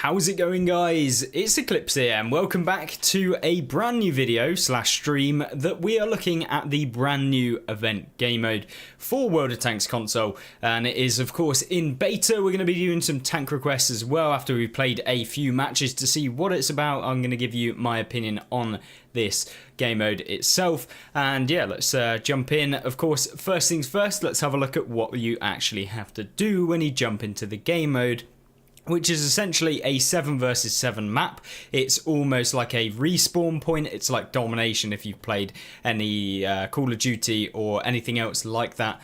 How's it going, guys? It's Eclipse here and welcome back to a brand new video slash stream that we are looking at the brand new event game mode for World of Tanks console, and it is of course in beta. We're going to be doing some tank requests as well after we've played a few matches to see what it's about. I'm going to give you my opinion on this game mode itself, and yeah, let's jump in. Of course, first things first, let's have a look at what you actually have to do when you jump into the game mode, which is essentially a 7 versus 7 map. It's almost like a respawn point. It's like domination if you've played any Call of Duty or anything else like that.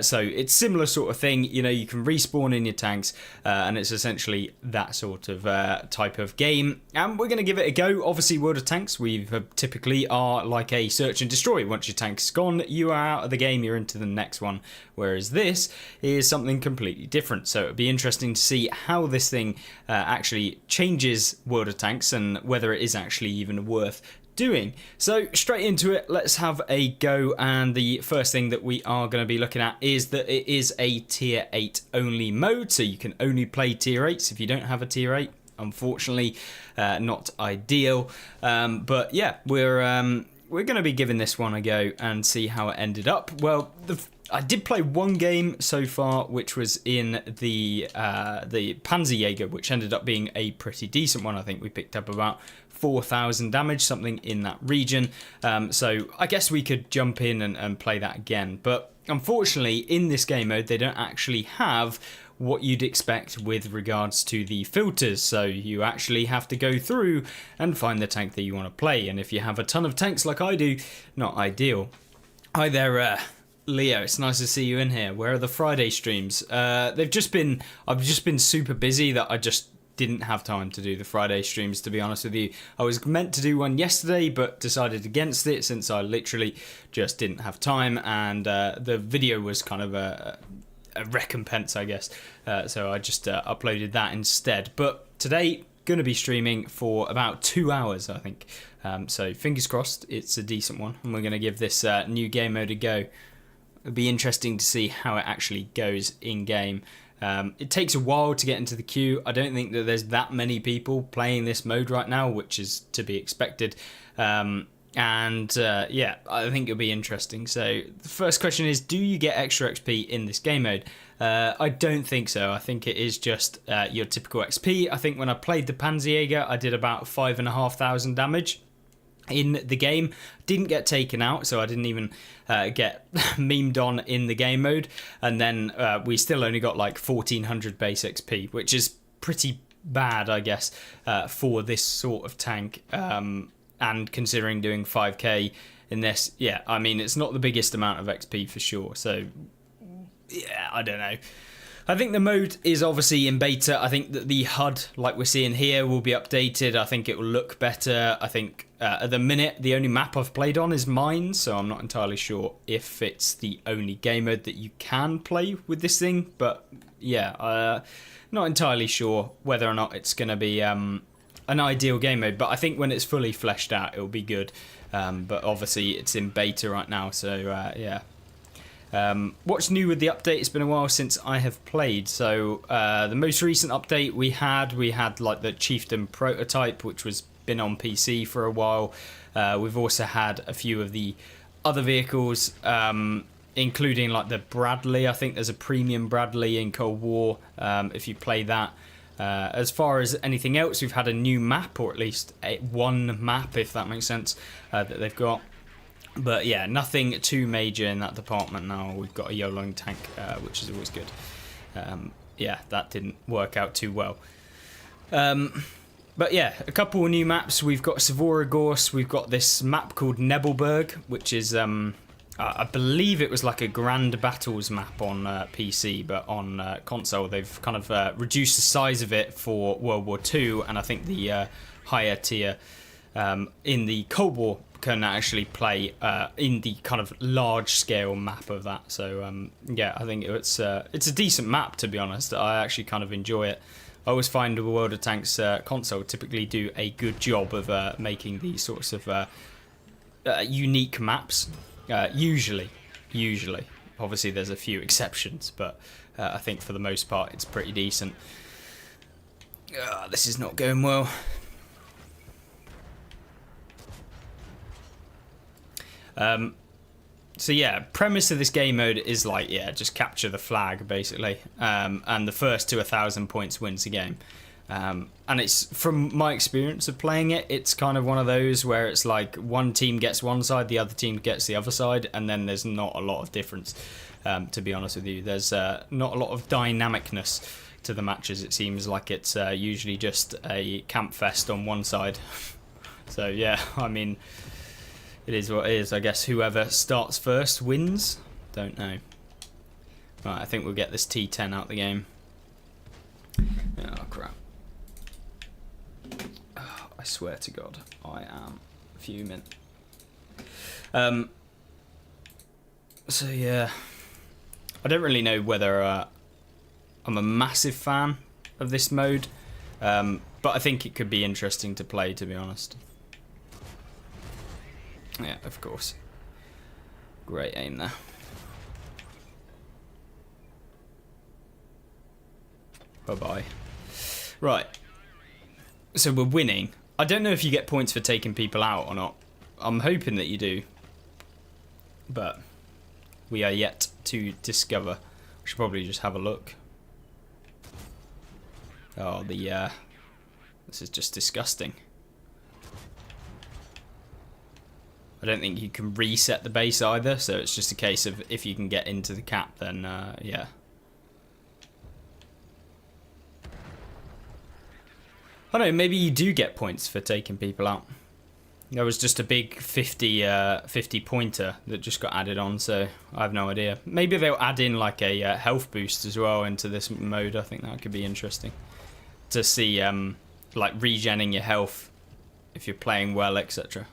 So it's similar sort of thing. You know, you can respawn in your tanks, and it's essentially that sort of type of game. And we're going to give it a go. Obviously, World of Tanks, we typically are like a search and destroy. Once your tank's gone, you are out of the game, you're into the next one. Whereas this is something completely different. So it'll be interesting to see how this thing actually changes World of Tanks and whether it is actually even worth doing. So straight into it, let's have a go. And the first thing that we are going to be looking at is that it is a tier 8 only mode, so you can only play tier 8s. If you don't have a tier 8, unfortunately not ideal, but yeah, we're going to be giving this one a go and see how it ended up. Well, I did play one game so far, which was in the Panzerjäger, which ended up being a pretty decent one. I think we picked up about 4,000 damage, something in that region. So I guess we could jump in and play that again. But unfortunately, in this game mode, they don't actually have what you'd expect with regards to the filters. So you actually have to go through and find the tank that you want to play. And if you have a ton of tanks like I do, not ideal. Hi there, Leo, it's nice to see you in here. Where are the Friday streams? I've just been super busy that I just didn't have time to do the Friday streams, to be honest with you. I was meant to do one yesterday, but decided against it since I literally just didn't have time, and the video was kind of a recompense, I guess. So I just uploaded that instead. But today, going to be streaming for about 2 hours, I think. So fingers crossed, it's a decent one, and we're going to give this new game mode a go. It'll be interesting to see how it actually goes in game. It takes a while to get into the queue. I don't think that there's that many people playing this mode right now, which is to be expected. Yeah, I think it'll be interesting. So the first question is, do you get extra XP in this game mode? I don't think so. I think it is just your typical XP. I think when I played the Panzerjäger, I did about 5,500 damage in the game. Didn't get taken out, so I didn't even get memed on in the game mode, and then we still only got like 1,400 base XP, which is pretty bad, I guess, for this sort of tank, and considering doing 5k in this, yeah, I mean, it's not the biggest amount of XP for sure. So yeah, I don't know. I think the mode is obviously in beta. I think that the HUD, like we're seeing here, will be updated. I think it will look better. I think at the minute, the only map I've played on is mine, so I'm not entirely sure if it's the only game mode that you can play with this thing. But yeah, not entirely sure whether or not it's going to be an ideal game mode. But I think when it's fully fleshed out, it'll be good. But obviously, it's in beta right now, so yeah. What's new with the update? It's been a while since I have played. So the most recent update we had like the Chieftain prototype, which was been on PC for a while. We've also had a few of the other vehicles, including like the Bradley. I think there's a premium Bradley in Cold War, if you play that. As far as anything else, we've had a new map, or at least one map, if that makes sense, that they've got. But yeah, nothing too major in that department now. We've got a YOLOing tank, which is always good. Yeah, that didn't work out too well. But yeah, a couple of new maps. We've got Svorogorsk. We've got this map called Nebelberg, which is, I believe it was like a Grand Battles map on PC, but on console they've kind of reduced the size of it for World War II, and I think the higher tier in the Cold War can actually play in the kind of large scale map of that. So yeah, I think it's a decent map, to be honest. I actually kind of enjoy it. I always find the World of Tanks console typically do a good job of making these sorts of unique maps. Usually, obviously there's a few exceptions, but I think for the most part it's pretty decent. This is not going well. So yeah, premise of this game mode is like, yeah, just capture the flag basically, and the first to 1,000 points wins the game. And it's, from my experience of playing it, it's kind of one of those where it's like one team gets one side, the other team gets the other side, and then there's not a lot of difference. To be honest with you, there's not a lot of dynamicness to the matches. It seems like it's usually just a camp fest on one side. So yeah, I mean, it is what it is. I guess whoever starts first wins. Don't know. Right, I think we'll get this T10 out the game. Oh crap. Oh, I swear to God, I am fuming. So yeah, I don't really know whether I'm a massive fan of this mode, but I think it could be interesting to play, to be honest. Yeah, of course. Great aim there. Bye-bye. Right. So we're winning. I don't know if you get points for taking people out or not. I'm hoping that you do. But we are yet to discover. We should probably just have a look. Oh, this is just disgusting. I don't think you can reset the base either, so it's just a case of if you can get into the cap, then yeah. I don't know, maybe you do get points for taking people out. There was just a big 50 pointer that just got added on, so I have no idea. Maybe they'll add in like a health boost as well into this mode. I think that could be interesting to see, like regenning your health if you're playing well, etc.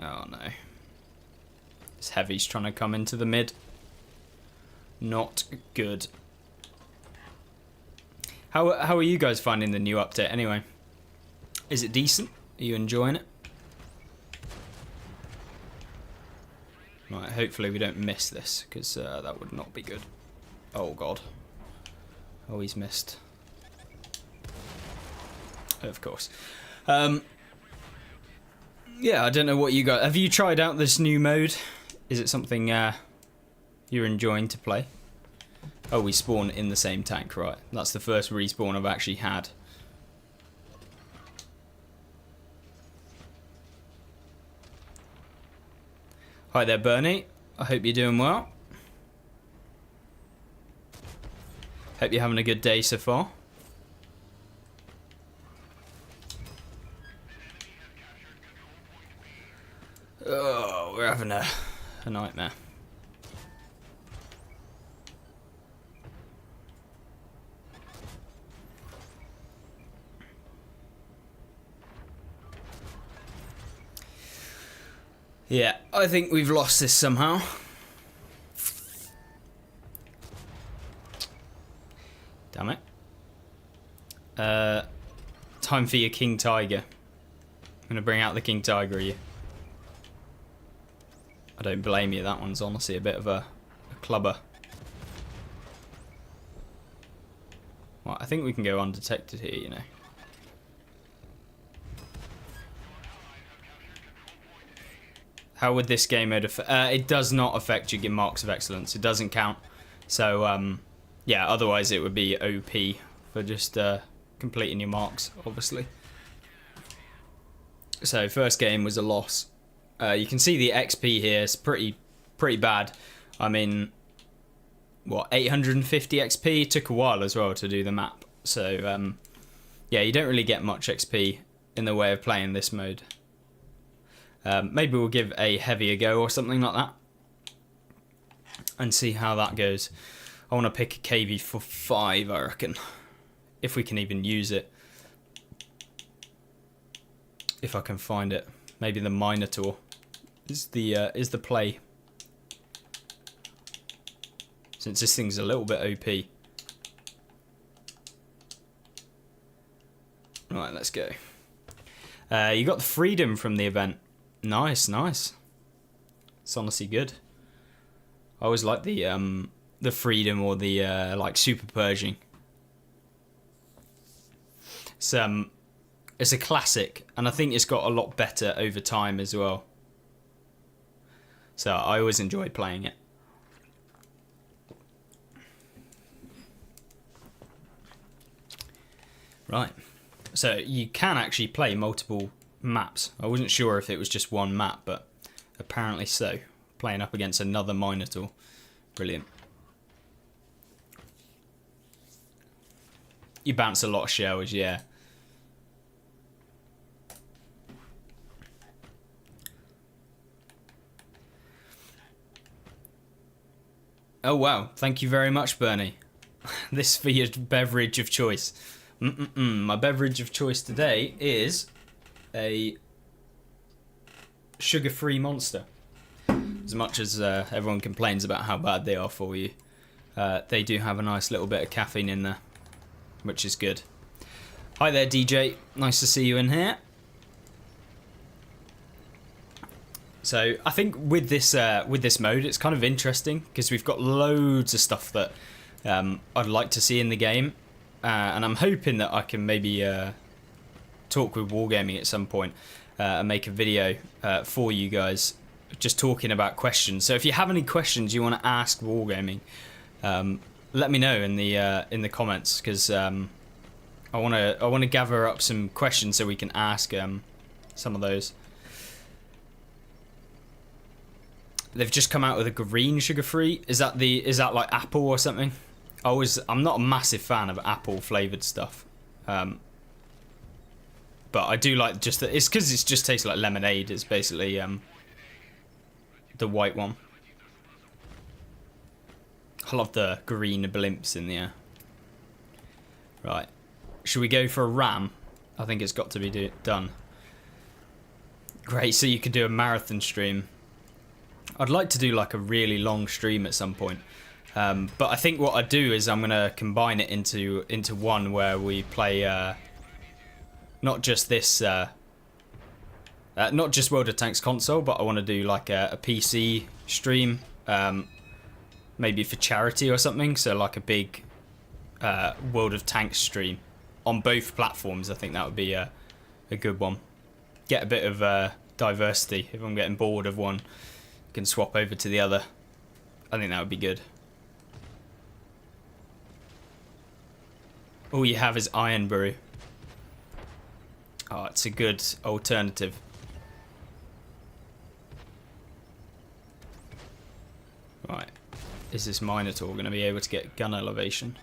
Oh no. This heavy's trying to come into the mid. Not good. How are you guys finding the new update anyway? Is it decent? Are you enjoying it? Right, hopefully we don't miss this, because that would not be good. Oh god. Oh, he's missed. Of course. Yeah, I don't know what you got. Have you tried out this new mode? Is it something you're enjoying to play? Oh, we spawn in the same tank, right. That's the first respawn I've actually had. Hi there, Bernie. I hope you're doing well. Hope you're having a good day so far. Oh, we're having a nightmare. Yeah, I think we've lost this somehow. Damn it. Time for your King Tiger. I'm gonna bring out the King Tiger, are you? I don't blame you, that one's honestly a bit of a clubber. Well, I think we can go undetected here, you know. How would this game mode affect? It does not affect your marks of excellence. It doesn't count. So, yeah, otherwise it would be OP for just completing your marks, obviously. So, first game was a loss. You can see the XP here is pretty bad. I mean, what, 850 XP? It took a while as well to do the map. So, yeah, you don't really get much XP in the way of playing this mode. Maybe we'll give a heavy a go or something like that. And see how that goes. I want to pick a KV for 5, I reckon. If we can even use it. If I can find it. Maybe the Minotaur is the play. Since this thing's a little bit OP. Right, let's go. You got the freedom from the event. Nice, nice. It's honestly good. I always like the the freedom or the like super Pershing. It's a classic, and I think it's got a lot better over time as well. So I always enjoyed playing it. Right, so you can actually play multiple maps. I wasn't sure if it was just one map, but apparently so. Playing up against another Minotaur. Brilliant. You bounce a lot of shells, yeah. Oh wow, thank you very much, Bernie. This for your beverage of choice. My beverage of choice today is a sugar-free Monster. As much as everyone complains about how bad they are for you, they do have a nice little bit of caffeine in there, which is good. Hi there, DJ. Nice to see you in here. So I think with this mode, it's kind of interesting because we've got loads of stuff that I'd like to see in the game, and I'm hoping that I can maybe talk with Wargaming at some point and make a video for you guys, just talking about questions. So if you have any questions you want to ask Wargaming, let me know in the comments, because I want to gather up some questions so we can ask some of those. They've just come out with a green sugar-free. Is that like apple or something? I'm not a massive fan of apple flavored stuff, but I do like just that. It's because it just tastes like lemonade. It's basically the white one. I love the green blimps in the air. Right, should we go for a ram? I think it's got to be done. Great, so you could do a marathon stream. I'd like to do like a really long stream at some point, but I think what I'd do is I'm gonna combine it into one where we play not just this, not just World of Tanks console, but I want to do like a PC stream, maybe for charity or something. So like a big World of Tanks stream on both platforms. I think that would be a good one. Get a bit of diversity. If I'm getting bored of one, can swap over to the other. I think that would be good. All you have is Iron Brew. Oh, it's a good alternative. Right. Is this Minotaur going to be able to get gun elevation?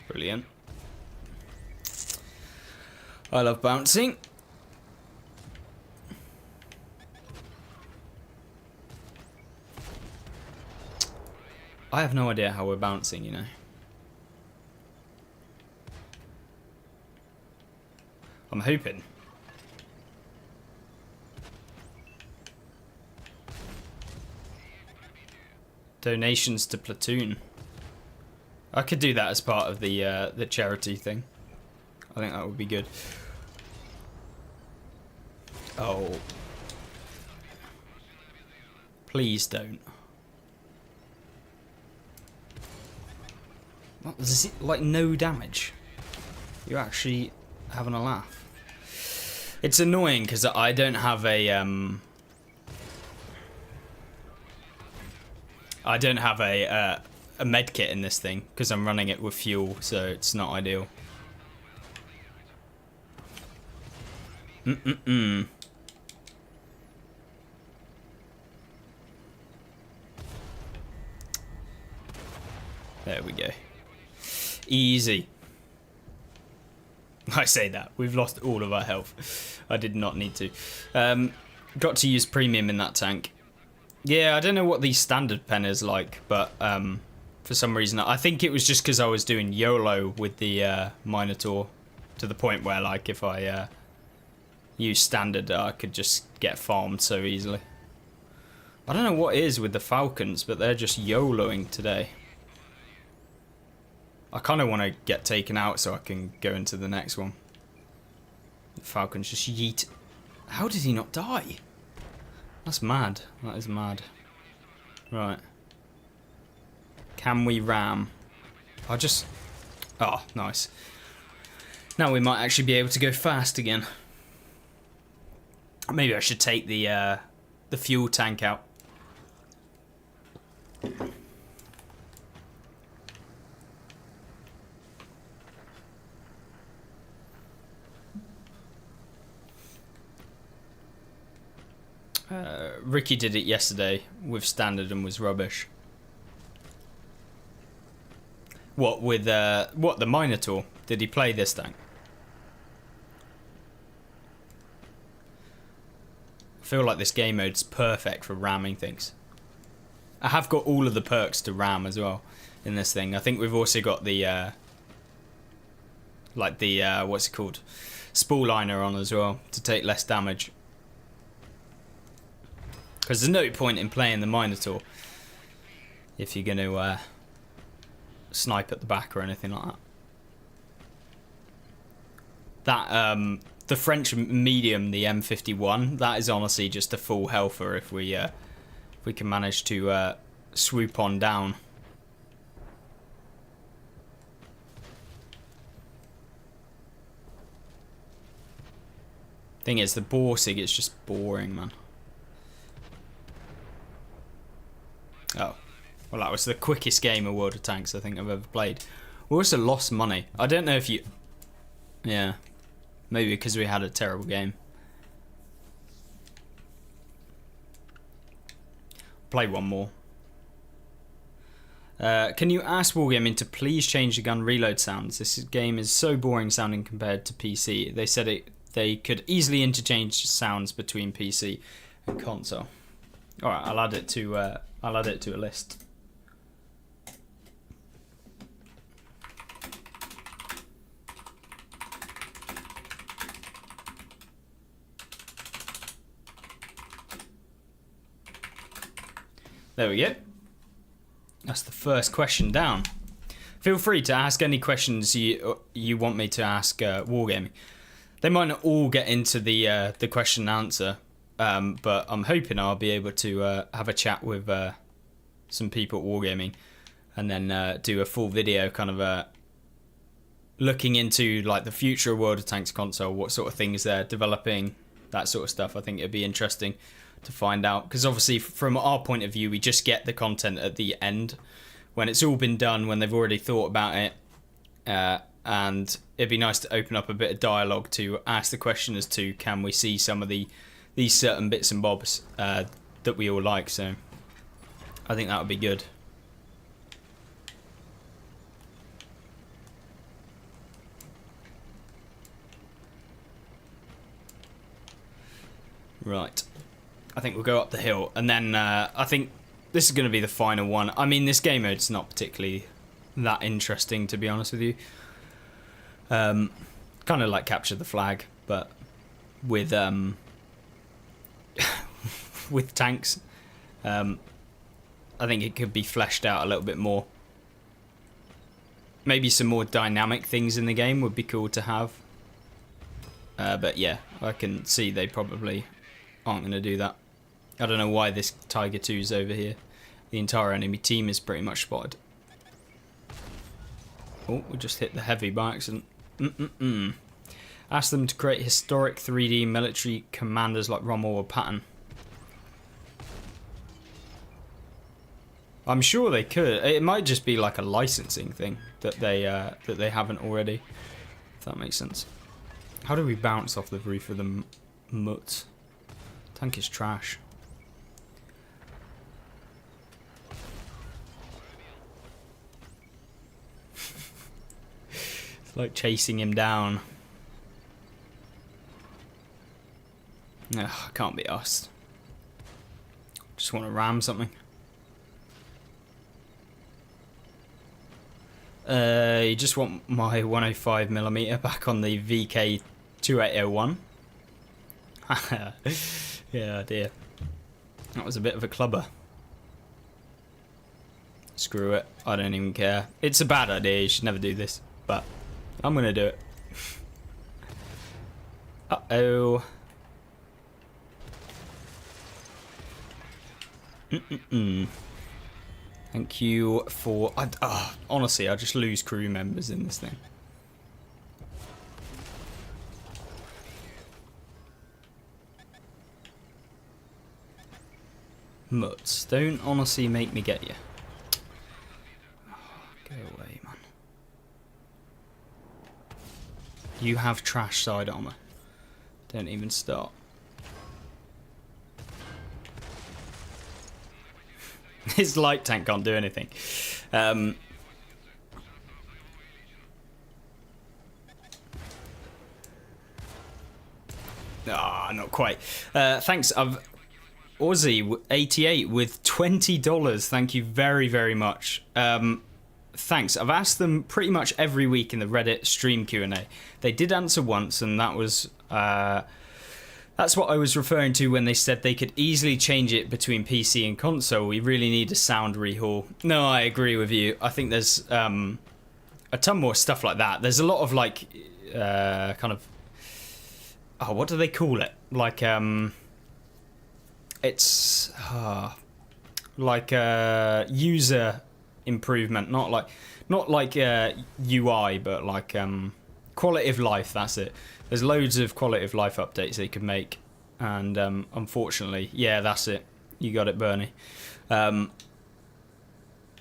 Brilliant. I love bouncing. I have no idea how we're bouncing, you know. I'm hoping. Donations to Platoon. I could do that as part of the charity thing. I think that would be good. Oh. Please don't. What, is it like no damage? You're actually having a laugh. It's annoying because I don't have a med kit in this thing because I'm running it with fuel, so it's not ideal. There we go. Easy. I say that. We've lost all of our health. I did not need to. Got to use premium in that tank. Yeah, I don't know what the standard pen is like, but for some reason, I think it was just because I was doing YOLO with the Minotaur, to the point where, like, if I use standard, I could just get farmed so easily. I don't know what it is with the Falcons, but they're just YOLOing today. I kind of want to get taken out so I can go into the next one. The Falcon's just yeet. How did he not die? That's mad. That is mad. Right. Can we ram? I'll just... Oh, nice. Now we might actually be able to go fast again. Maybe I should take the fuel tank out. Ricky did it yesterday with standard and was rubbish. What with the Minotaur? Did he play this tank? I feel like this game mode's perfect for ramming things. I have got all of the perks to ram as well in this thing. I think we've also got the what's it called? Spool liner on as well to take less damage. Because there's no point in playing the Minotaur if you're going to snipe at the back or anything like that. The French medium, the M51, that is honestly just a full healther if we can manage to swoop on down. Thing is, the Borsig is just boring, man. Oh, well, that was the quickest game of World of Tanks I think I've ever played. We also lost money. I don't know if you... Yeah, maybe because we had a terrible game. Play one more. Can you ask Wargaming to please change the gun reload sounds? This game is so boring sounding compared to PC. They said they could easily interchange sounds between PC and console. All right, I'll add it to a list. There we go. That's the first question down. Feel free to ask any questions you want me to ask Wargaming. They might not all get into the question and answer, but I'm hoping I'll be able to have a chat with some people at Wargaming, and then do a full video, kind of looking into like the future of World of Tanks console, what sort of things they're developing, that sort of stuff. I think it'd be interesting to find out, because obviously from our point of view we just get the content at the end when it's all been done, when they've already thought about it, and it'd be nice to open up a bit of dialogue to ask the question as to can we see some of these certain bits and bobs that we all like. So I think that would be good. Right, I think we'll go up the hill, and then I think this is going to be the final one. I mean, this game mode's not particularly that interesting, to be honest with you. Kind of like Capture the Flag, but with with tanks. I think it could be fleshed out a little bit more. Maybe some more dynamic things in the game would be cool to have. But yeah, I can see they probably aren't going to do that. I don't know why this Tiger 2's over here. The entire enemy team is pretty much spotted. Oh, we just hit the heavy by accident. Ask them to create historic 3D military commanders like Rommel or Patton. I'm sure they could. It might just be like a licensing thing that they haven't already. If that makes sense. How do we bounce off the roof of the mutt? Tank is trash. It's like chasing him down. No, can't be us. Just want to ram something. You just want my 105mm back on the VK 2801. Yeah, dear. That was a bit of a clubber. Screw it. I don't even care. It's a bad idea. You should never do this. But I'm going to do it. Uh-oh. Thank you for... honestly, I just lose crew members in this thing. Mutts, don't honestly make me get you. Go away, man. You have trash side armor. Don't even start. His light tank can't do anything. Not quite. Thanks. Aussie88 with $20. Thank you very, very much. Thanks. I've asked them pretty much every week in the Reddit stream Q&A. They did answer once, and that was that's what I was referring to when they said they could easily change it between PC and console. We really need a sound rehaul. No, I agree with you. I think there's a ton more stuff like that. There's a lot of like kind of what do they call it? Like it's like user improvement, not like UI, but like quality of life. That's it. There's loads of quality of life updates they could make, and unfortunately, yeah, that's it. You got it, Bernie. That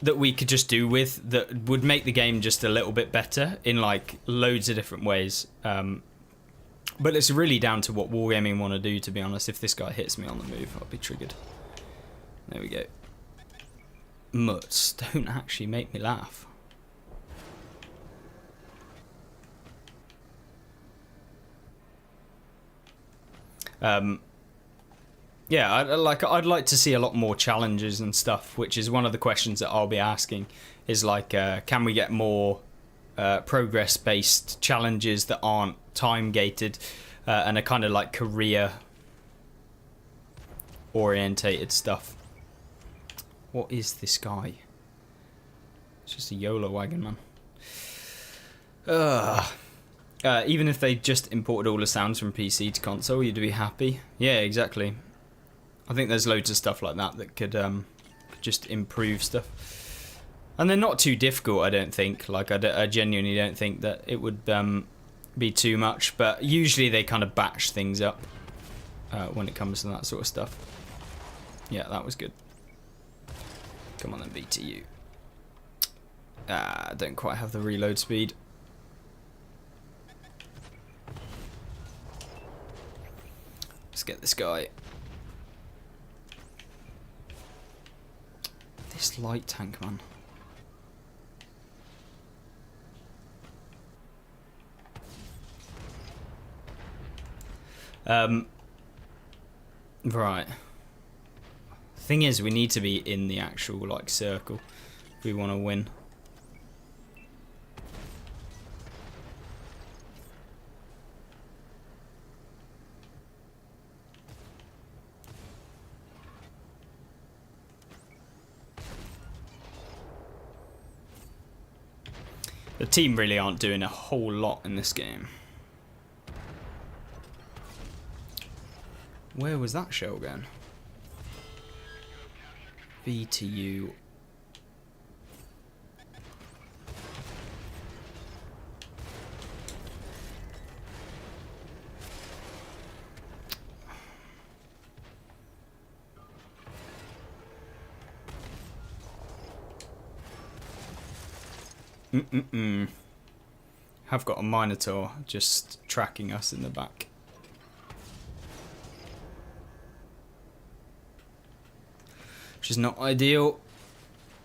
we could just do with that would make the game just a little bit better in like loads of different ways. But it's really down to what Wargaming want to do, to be honest. If this guy hits me on the move, I'll be triggered. There we go. Mutts, don't actually make me laugh. Yeah, I'd like to see a lot more challenges and stuff, which is one of the questions that I'll be asking. Is like, can we get more progress-based challenges that aren't time-gated and are kind of like career-orientated stuff? What is this guy? It's just a YOLO wagon, man. Even if they just imported all the sounds from PC to console, you'd be happy. Yeah, exactly. I think there's loads of stuff like that that could just improve stuff. And they're not too difficult, I don't think. Like, I genuinely don't think that it would be too much. But usually they kind of batch things up when it comes to that sort of stuff. Yeah, that was good. Come on then, BTU. I don't quite have the reload speed. Let's get this guy. This light tank, man. Right. Thing is, we need to be in the actual like circle if we want to win. The team really aren't doing a whole lot in this game. Where was that shell going? VTU. Have got a Minotaur just tracking us in the back. Which is not ideal.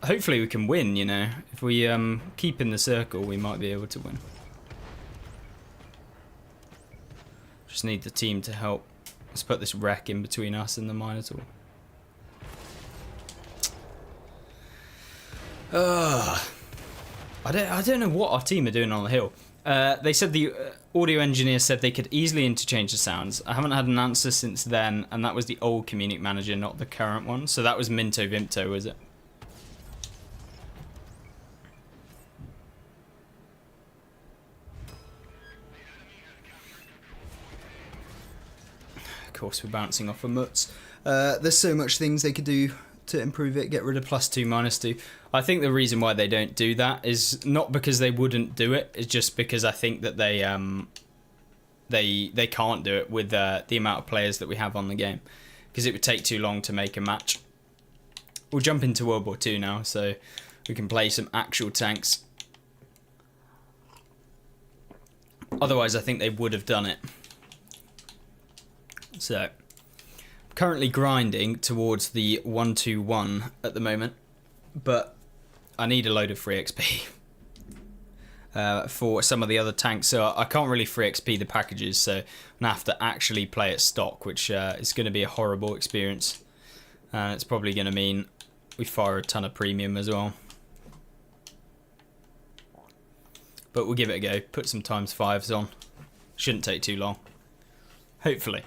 Hopefully we can win, you know. If we keep in the circle, we might be able to win. Just need the team to help. Let's put this wreck in between us and the Minotaur. I don't know what our team are doing on the hill. They said the audio engineer said they could easily interchange the sounds. I haven't had an answer since then, and that was the old community manager, not the current one. So that was Minto Vimto, was it? course we're bouncing off a Mutz. There's so much things they could do to improve it, get rid of +2, -2. I think the reason why they don't do that is not because they wouldn't do it, it's just because I think that they can't do it with the amount of players that we have on the game, because it would take too long to make a match. We'll jump into World War II now, so we can play some actual tanks. Otherwise, I think they would have done it. So, currently grinding towards the 121 at the moment, but I need a load of free XP for some of the other tanks, so I can't really free XP the packages, so I'm going to have to actually play at stock, which is going to be a horrible experience. And it's probably going to mean we fire a ton of premium as well. But we'll give it a go, put some ×5s on. Shouldn't take too long. Hopefully.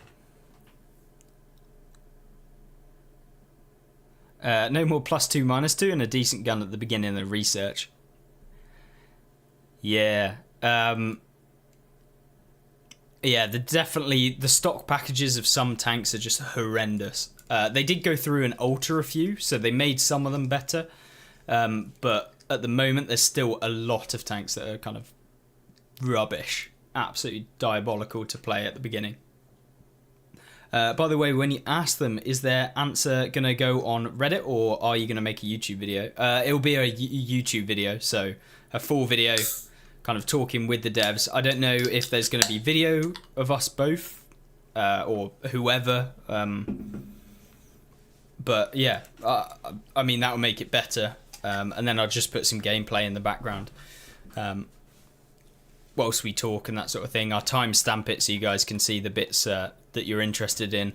No more +2, -2 and a decent gun at the beginning of the research. Yeah. Yeah, the stock packages of some tanks are just horrendous. They did go through and alter a few, so they made some of them better. But at the moment, there's still a lot of tanks that are kind of rubbish. Absolutely diabolical to play at the beginning. By the way, when you ask them, is their answer going to go on Reddit or are you going to make a YouTube video? It'll be a YouTube video, so a full video kind of talking with the devs. I don't know if there's going to be video of us both or whoever. But yeah, I mean, that will make it better. And then I'll just put some gameplay in the background whilst we talk and that sort of thing. I'll timestamp it so you guys can see the bits that you're interested in.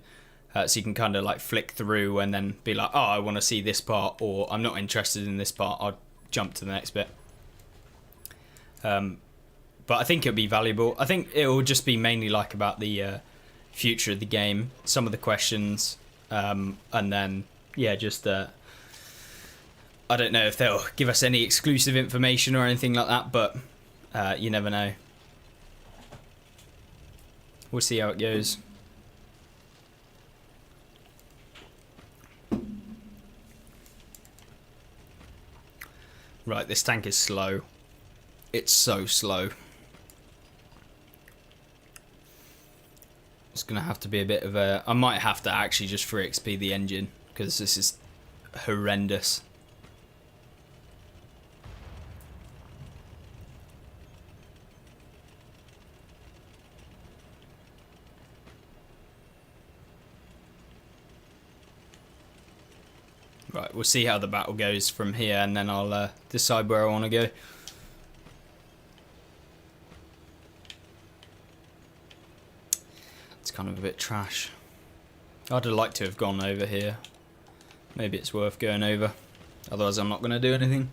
So you can kind of like flick through and then be like, oh, I want to see this part, or I'm not interested in this part, I'll jump to the next bit. But I think it'll be valuable. I think it will just be mainly like about the future of the game, some of the questions, and then, yeah, just... I don't know if they'll give us any exclusive information or anything like that, but you never know. We'll see how it goes. Right, this tank is slow. It's so slow. It's going to have to be a bit of a... I might have to actually just free XP the engine, because this is horrendous. Right, we'll see how the battle goes from here, and then I'll decide where I want to go. It's kind of a bit trash. I'd have liked to have gone over here. Maybe it's worth going over. Otherwise I'm not going to do anything.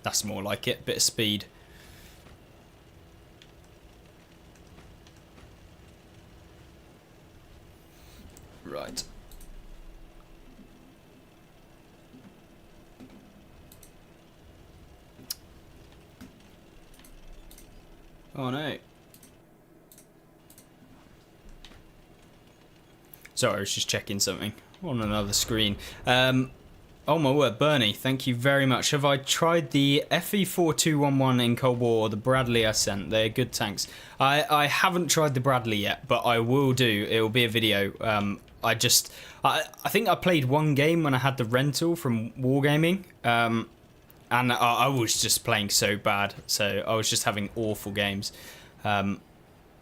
That's more like it, bit of speed. Right. Oh no. Sorry, I was just checking something on another screen. Oh my word, Bernie, thank you very much. Have I tried the FE4211 in Cold War or the Bradley I sent? They're good tanks. I haven't tried the Bradley yet, but I will do. It will be a video. I think I played one game when I had the rental from Wargaming, and I was just playing so bad. So I was just having awful games. I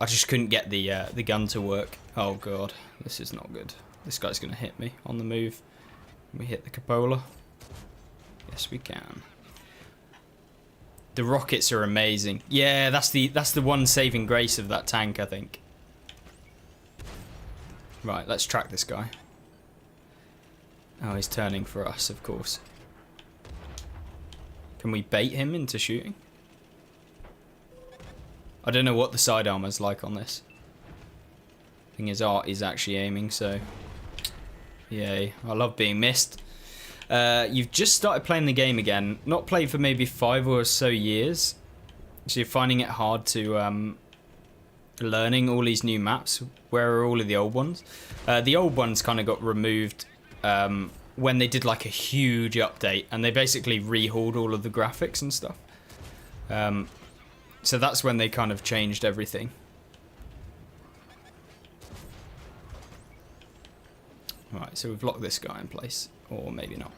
just couldn't get the gun to work. Oh god, this is not good. This guy's gonna hit me on the move. Can we hit the cupola? Yes, we can. The rockets are amazing. Yeah, that's the one saving grace of that tank, I think. Right, let's track this guy. Oh, he's turning for us, of course. Can we bait him into shooting? I don't know what the side armor's like on this. Thing is, Art is actually aiming, so... Yay, I love being missed. You've just started playing the game again. Not played for maybe 5 or so years. So you're finding it hard to learning all these new maps. Where are all of the old ones? The old ones kind of got removed when they did like a huge update, and they basically rehauled all of the graphics and stuff. So that's when they kind of changed everything. Right, so we've locked this guy in place, or maybe not.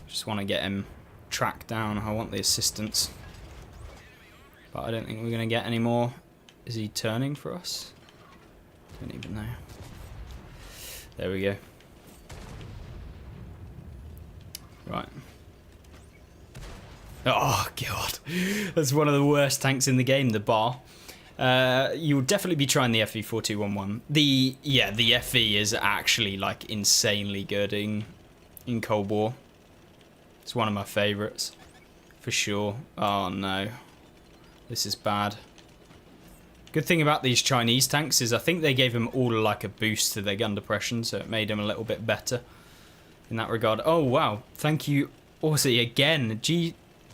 Just want to get him tracked down. I want the assistance, but I don't think we're going to get any more. Is he turning for us? Don't even know. There we go. Right. Oh god, that's one of the worst tanks in the game, the bar. You'll definitely be trying the FV4211. The FV is actually like insanely good in Cold War. It's one of my favourites, for sure. Oh no, this is bad. Good thing about these Chinese tanks is I think they gave them all like a boost to their gun depression, so it made them a little bit better in that regard. Oh wow, thank you Aussie again.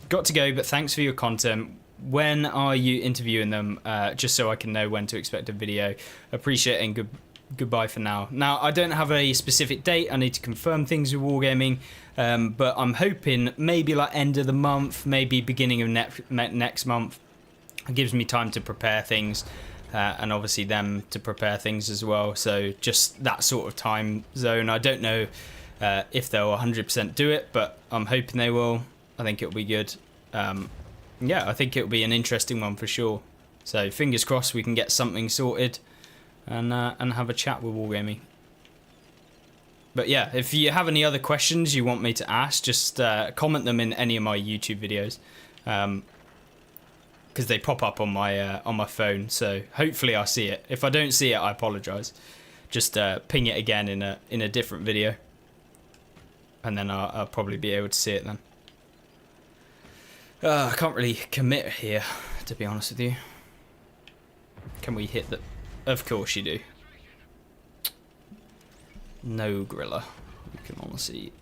Got to go, but thanks for your content. When are you interviewing them? Just so I can know when to expect a video. Appreciate it, and goodbye for now. Now, I don't have a specific date. I need to confirm things with Wargaming, but I'm hoping maybe like end of the month, maybe beginning of next month. It gives me time to prepare things, and obviously them to prepare things as well. So just that sort of time zone. I don't know if they'll 100% do it, but I'm hoping they will. I think it'll be good. Yeah, I think it'll be an interesting one for sure. So fingers crossed we can get something sorted and have a chat with Wargaming. But yeah, if you have any other questions you want me to ask, just comment them in any of my YouTube videos, because they pop up on my phone. So hopefully I see it. If I don't see it, I apologise. Just ping it again in a different video, and then I'll probably be able to see it then. I can't really commit here, to be honest with you. Can we hit the... Of course you do. No Gorilla. We can honestly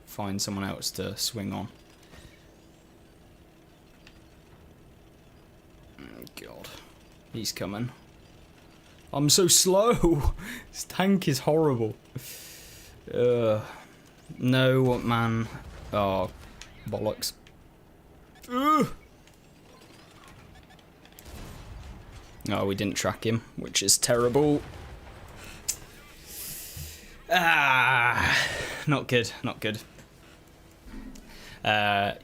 find someone else to swing on. Oh, God. He's coming. I'm so slow. This tank is horrible. No, man. Oh, bollocks. Oh, we didn't track him, which is terrible. Not good, not good.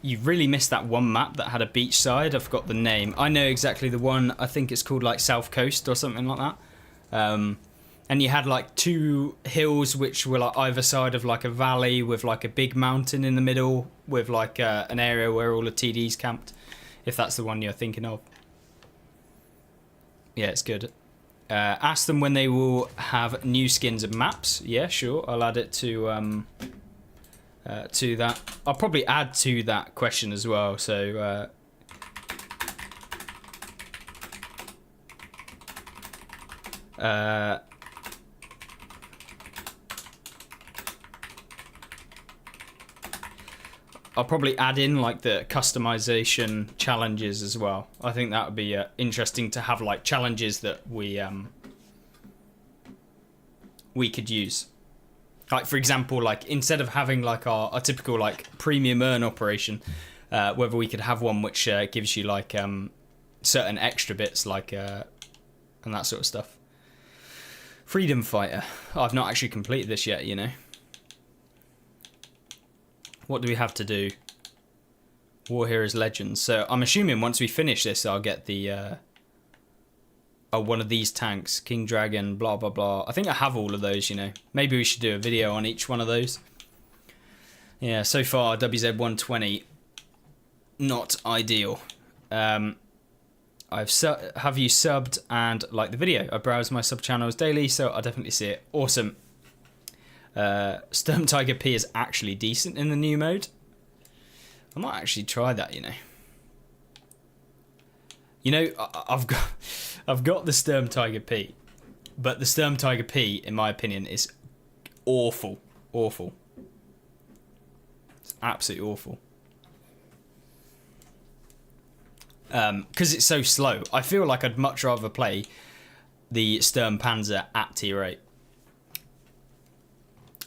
You really missed that one map that had a beach side. I forgot the name. I know exactly the one. I think it's called like South Coast or something like that. And you had like two hills which were like either side of like a valley with like a big mountain in the middle with like an area where all the TDs camped, if that's the one you're thinking of. Yeah, it's good. Ask them when they will have new skins and maps. Yeah, sure. I'll add it to that. I'll probably add to that question as well. So I'll probably add in like the customization challenges as well. I think that would be interesting to have like challenges that we could use. Like for example, like instead of having like our typical like premium earn operation, whether we could have one which gives you like certain extra bits like and that sort of stuff. Freedom Fighter. Oh, I've not actually completed this yet, you know. What do we have to do? War Heroes Legends. So I'm assuming once we finish this, I'll get the one of these tanks, King Dragon, blah blah blah. I think I have all of those, you know. Maybe we should do a video on each one of those. Yeah, so far WZ120 not ideal. Have you subbed and liked the video? I browse my sub channels daily, so I'll definitely see it. Awesome. Sturm Tiger P is actually decent in the new mode. I might actually try that, you know. You know, I've got the Sturm Tiger P, but the Sturm Tiger P, in my opinion, is awful. Awful. It's absolutely awful. because it's so slow. I feel like I'd much rather play the Sturmpanzer at tier 8.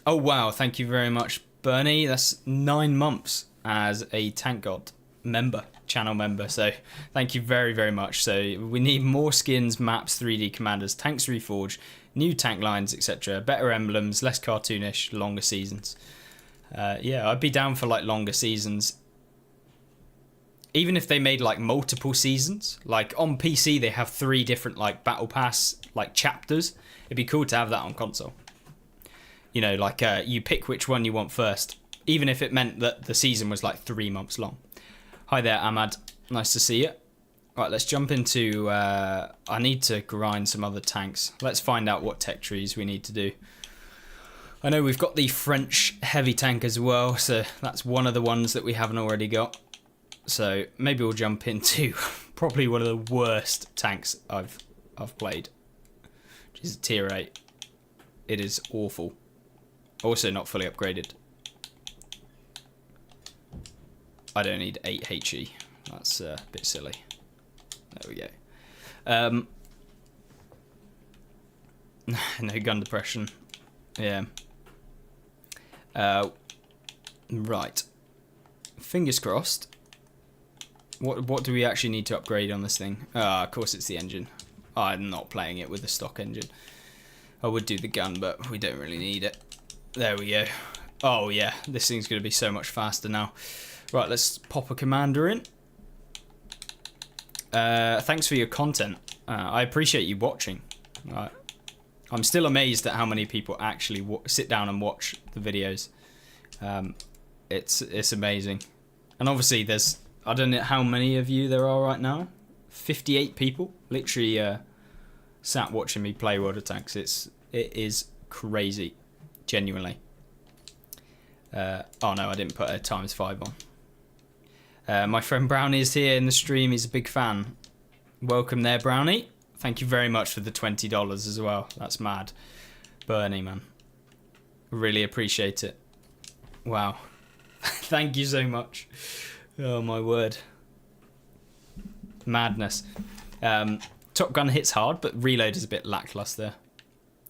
Oh wow, thank you very much, Bernie. That's 9 months as a Tank God member, channel member, so thank you very, very much. So we need more skins, maps, 3D commanders, tanks reforged, new tank lines, etc. Better emblems, less cartoonish, longer seasons. Yeah, I'd be down for like longer seasons. Even if they made like multiple seasons, like on PC they have 3 different like battle pass like chapters. It'd be cool to have that on console. You know, like you pick which one you want first, even if it meant that the season was like 3 months long. Hi there, Ahmad. Nice to see you. Right, let's jump into... I need to grind some other tanks. Let's find out what tech trees we need to do. I know we've got the French heavy tank as well, so that's one of the ones that we haven't already got. So maybe we'll jump into probably one of the worst tanks I've played, which is tier 8. It is awful. Also not fully upgraded. I don't need 8 HE. That's a bit silly. There we go. No gun depression. Yeah. Right. Fingers crossed. What do we actually need to upgrade on this thing? Of course it's the engine. I'm not playing it with the stock engine. I would do the gun, but we don't really need it. There we go. Oh yeah, this thing's going to be so much faster now. Right, let's pop a commander in. Thanks for your content. I appreciate you watching. I'm still amazed at how many people actually sit down and watch the videos. It's amazing. And obviously there's, I don't know how many of you there are right now. 58 people literally sat watching me play World of Tanks. It is crazy, genuinely. Oh no, I didn't put a ×5 on. My friend Brownie is here in the stream. He's a big fan. Welcome there, Brownie. Thank you very much for the $20 as well. That's mad. Bernie, man. Really appreciate it. Wow. Thank you so much. Oh, my word. Madness. Top Gun hits hard, but reload is a bit lackluster.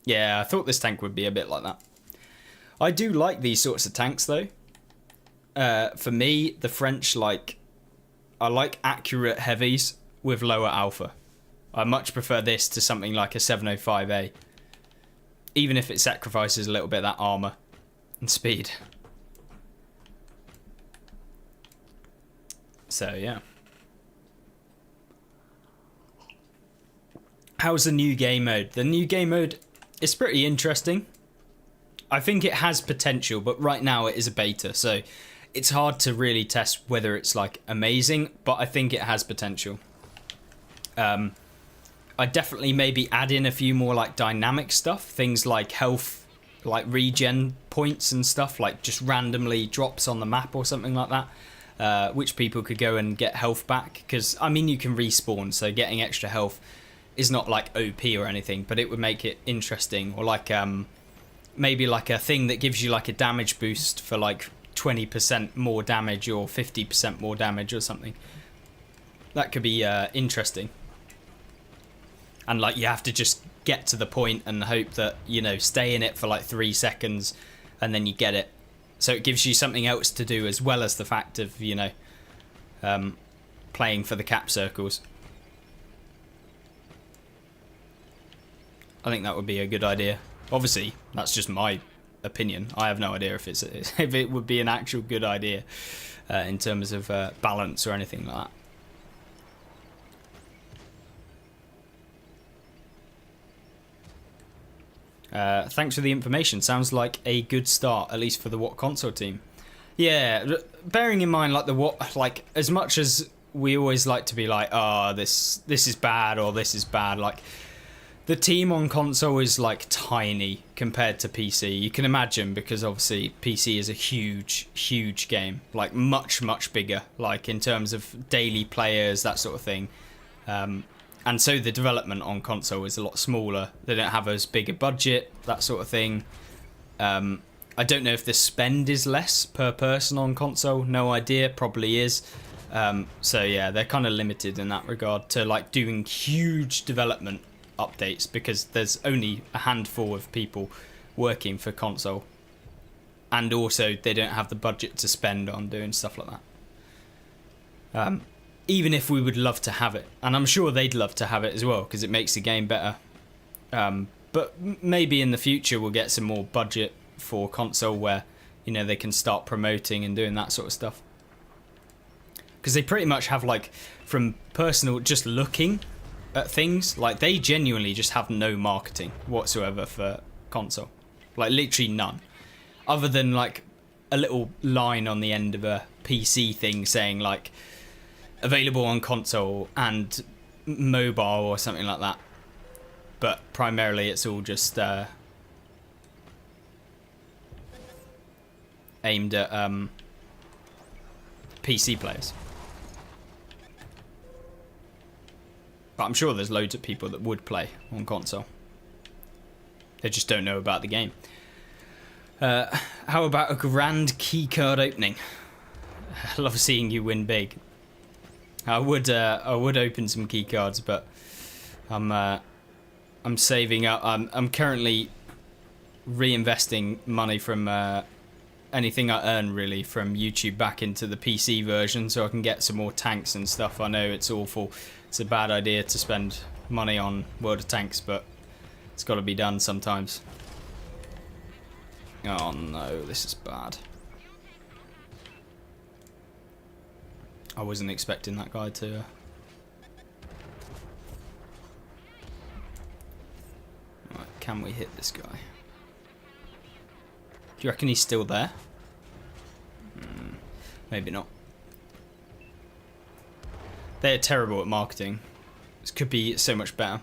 Yeah, I thought this tank would be a bit like that. I do like these sorts of tanks, though. For me, the French, I like accurate heavies with lower alpha. I much prefer this to something like a 705A. Even if it sacrifices a little bit of that armor and speed. So, yeah. How's the new game mode? The new game mode is pretty interesting. I think it has potential, but right now it is a beta, so it's hard to really test whether it's like amazing, but I think it has potential. I definitely maybe add in a few more like dynamic stuff, things like health, like regen points and stuff, like just randomly drops on the map or something like that, which people could go and get health back, because I mean you can respawn, so getting extra health is not like OP or anything, but it would make it interesting. Or like maybe like a thing that gives you like a damage boost for like 20% more damage or 50% more damage or something. That could be interesting. And like you have to just get to the point and hope that, you know, stay in it for like 3 seconds and then you get it. So it gives you something else to do as well as the fact of, you know, playing for the cap circles. I think that would be a good idea. Obviously, that's just my opinion. I have no idea if it would be an actual good idea in terms of balance or anything like that. Thanks for the information. Sounds like a good start, at least for the What Console team. Yeah, bearing in mind like as much as we always like to be like, oh, this is bad or this is bad, like the team on console is like tiny compared to PC. You can imagine, because obviously PC is a huge game, like much bigger, like in terms of daily players, that sort of thing. And so the development on console is a lot smaller. They don't have as big a budget, that sort of thing. I don't know if the spend is less per person on console. No idea. Probably is. So yeah, they're kind of limited in that regard to like doing huge development updates because there's only a handful of people working for console, and also they don't have the budget to spend on doing stuff like that. Even if we would love to have it, and I'm sure they'd love to have it as well because it makes the game better. But maybe in the future we'll get some more budget for console where, you know, they can start promoting and doing that sort of stuff. Because they pretty much have, like, from personal, just looking at things, like, they genuinely just have no marketing whatsoever for console. Like, literally none. Other than, like, a little line on the end of a PC thing saying, like, available on console and mobile or something like that. But primarily it's all just aimed at PC players. But I'm sure there's loads of people that would play on console. They just don't know about the game. How about a grand keycard opening? I love seeing you win big. I would open some keycards, but I'm saving up. I'm currently reinvesting money from anything I earn really from YouTube back into the PC version so I can get some more tanks and stuff. I know it's awful. It's a bad idea to spend money on World of Tanks, but it's got to be done sometimes. Oh no, this is bad. I wasn't expecting that guy to... Right, can we hit this guy? Do you reckon he's still there? Maybe not. They're terrible at marketing. This could be so much better.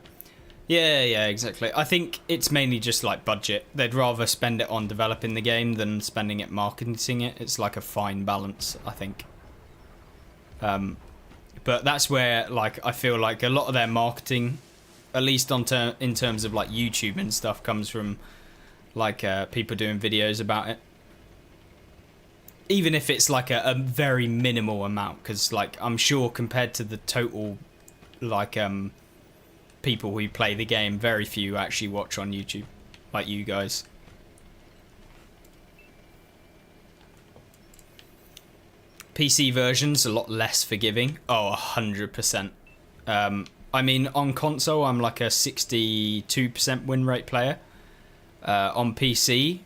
Yeah, exactly. I think it's mainly just like budget. They'd rather spend it on developing the game than spending it marketing it. It's like a fine balance, I think. But that's where, like, I feel like a lot of their marketing, at least in terms of like YouTube and stuff, comes from like people doing videos about it. Even if it's like a very minimal amount, because like I'm sure compared to the total like people who play the game, very few actually watch on YouTube, like you guys. PC version's a lot less forgiving. Oh, 100%. I mean, on console, I'm like a 62% win rate player. On PC,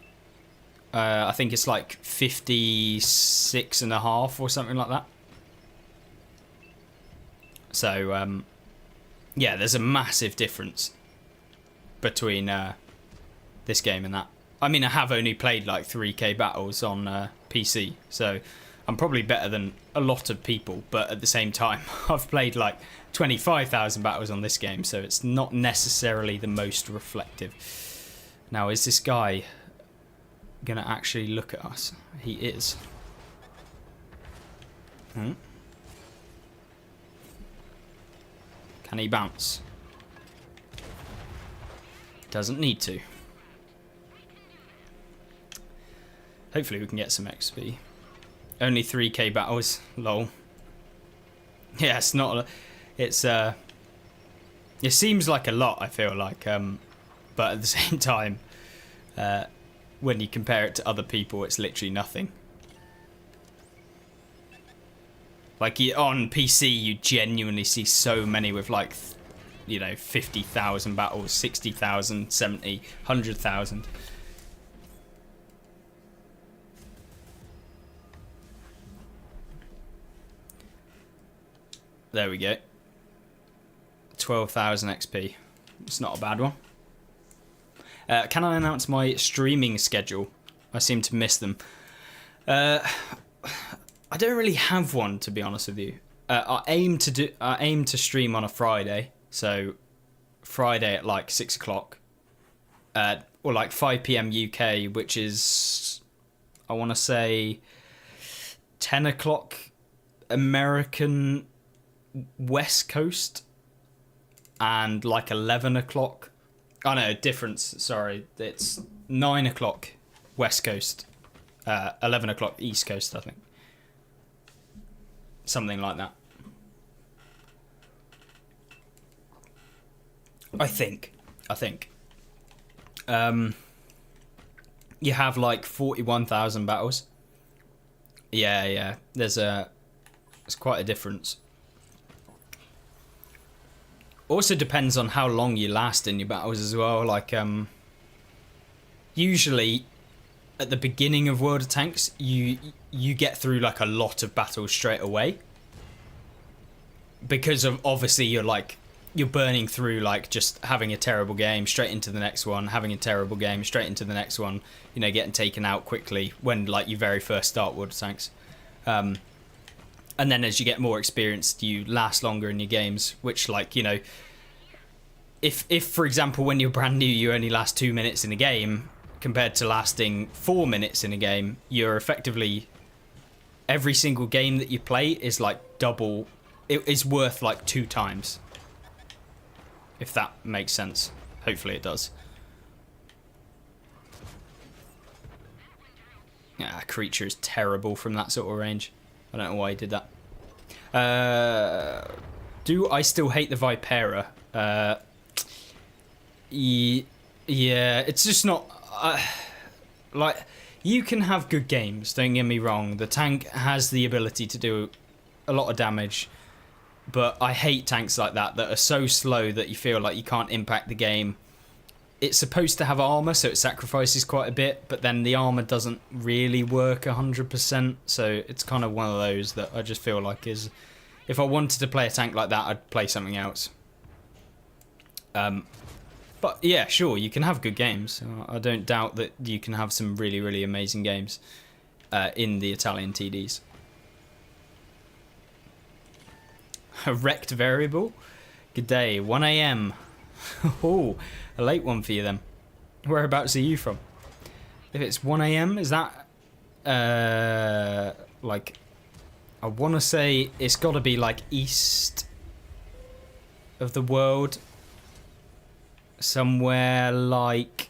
I think it's like 56.5 or something like that. So, yeah, there's a massive difference between this game and that. I mean, I have only played like 3k battles on PC, so I'm probably better than a lot of people, but at the same time, I've played like 25,000 battles on this game, so it's not necessarily the most reflective. Now, is this guy gonna actually look at us? He is. Can he bounce? Doesn't need to. Hopefully we can get some XP. Only 3k battles, lol. Yeah, it's not. It's it seems like a lot, I feel like, but at the same time, when you compare it to other people, it's literally nothing. Like on PC, you genuinely see so many with like, you know, 50,000 battles, 60,000, 70, 100,000. There we go. 12,000 XP. It's not a bad one. Can I announce my streaming schedule? I seem to miss them. I don't really have one, to be honest with you. I aim to stream on a Friday, so Friday at like 6 o'clock, or like 5 p.m. UK, which is, I want to say, 10 o'clock American West Coast, and like 11 o'clock. Oh no, difference. Sorry, it's 9 o'clock West Coast, 11 o'clock East Coast, I think. something like that. I think. You have like 41,000 battles. Yeah. There's quite a difference. Also depends on how long you last in your battles as well. Like, usually at the beginning of World of Tanks, you get through like a lot of battles straight away. Because of, obviously, you're burning through like just having a terrible game straight into the next one, having a terrible game straight into the next one, you know, getting taken out quickly when like you very first start World of Tanks. And then as you get more experienced, you last longer in your games, which, like, you know, if for example, when you're brand new, you only last 2 minutes in a game compared to lasting 4 minutes in a game, you're effectively, every single game that you play is like double, it is worth like 2 times. If that makes sense. Hopefully it does. Yeah, creature is terrible from that sort of range. I don't know why he did that. Do I still hate the Vipera? Yeah, it's just not... like, you can have good games, don't get me wrong. The tank has the ability to do a lot of damage. But I hate tanks like that are so slow that you feel like you can't impact the game. It's supposed to have armor, so it sacrifices quite a bit, but then the armor doesn't really work 100%, so it's kind of one of those that I just feel like is... If I wanted to play a tank like that, I'd play something else. But yeah, sure, you can have good games. I don't doubt that you can have some really, really amazing games in the Italian TDs. A wrecked variable? Good day, 1 AM. Oh, a late one for you then. Whereabouts are you from? If it's 1 AM, is that... like... I want to say it's got to be like east of the world. Somewhere like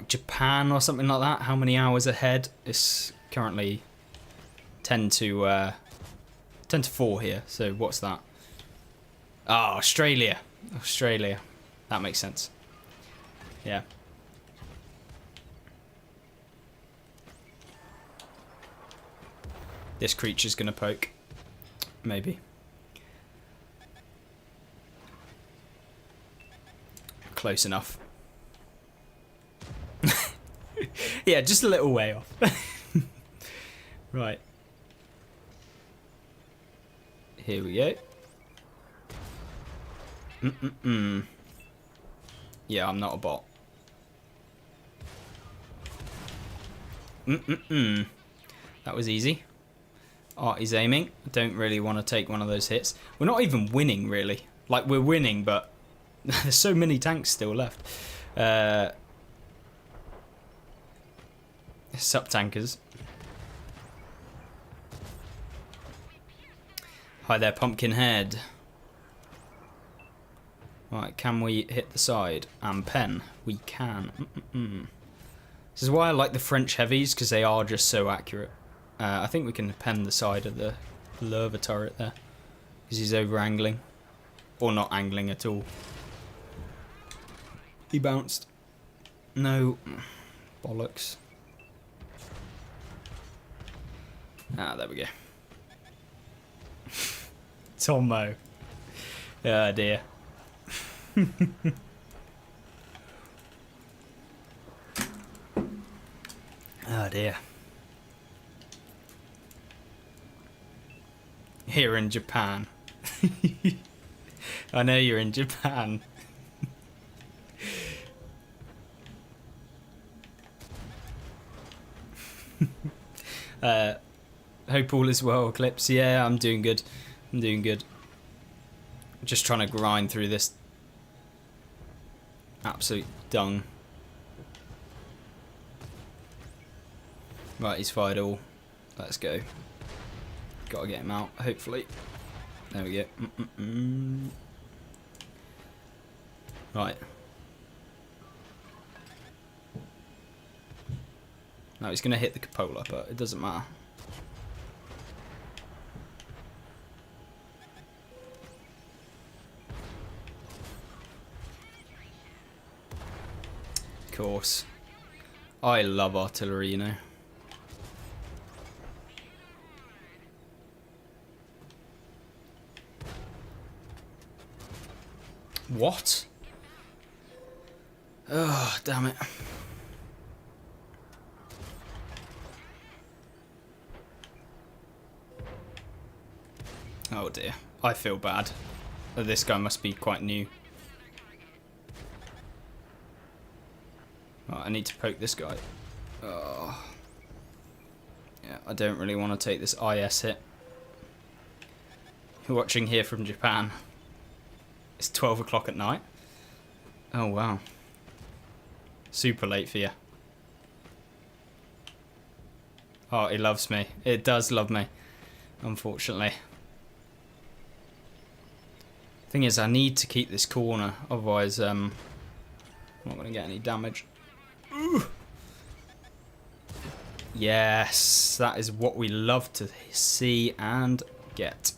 Japan or something like that. How many hours ahead? It's currently 10 to 4 here. So what's that? Ah, oh, Australia. Australia. That makes sense. Yeah. This creature's gonna poke. Maybe. Close enough. Yeah, just a little way off. Right. Here we go. Yeah, I'm not a bot. That was easy. Artie's aiming. I don't really want to take one of those hits. We're not even winning, really. Like, we're winning, but there's so many tanks still left. Sup, tankers. Hi there, Pumpkinhead. Right, can we hit the side? And pen. We can. This is why I like the French heavies, because they are just so accurate. I think we can pen the side of the Lerva turret there, because he's over angling. Or not angling at all. He bounced. No. Bollocks. Ah, there we go. Tomo. Oh dear. Oh dear. Here in Japan. I know you're in Japan. Hope all is well, Eclipse. Yeah, I'm doing good. I'm doing good. Just trying to grind through this absolute dung. Right, he's fired all. Let's go. Gotta get him out, hopefully. There we go. Right. No, he's going to hit the cupola, but it doesn't matter. course. I love artillery, you know. What? Oh, damn it. Oh dear. I feel bad. This guy must be quite new. Right, I need to poke this guy. Oh. Yeah, I don't really want to take this IS hit. You're watching here from Japan. It's 12 o'clock at night. Oh wow. Super late for you. Oh, he loves me. It does love me, unfortunately. Thing is, I need to keep this corner, otherwise I'm not going to get any damage. Ooh. Yes, that is what we love to see and get.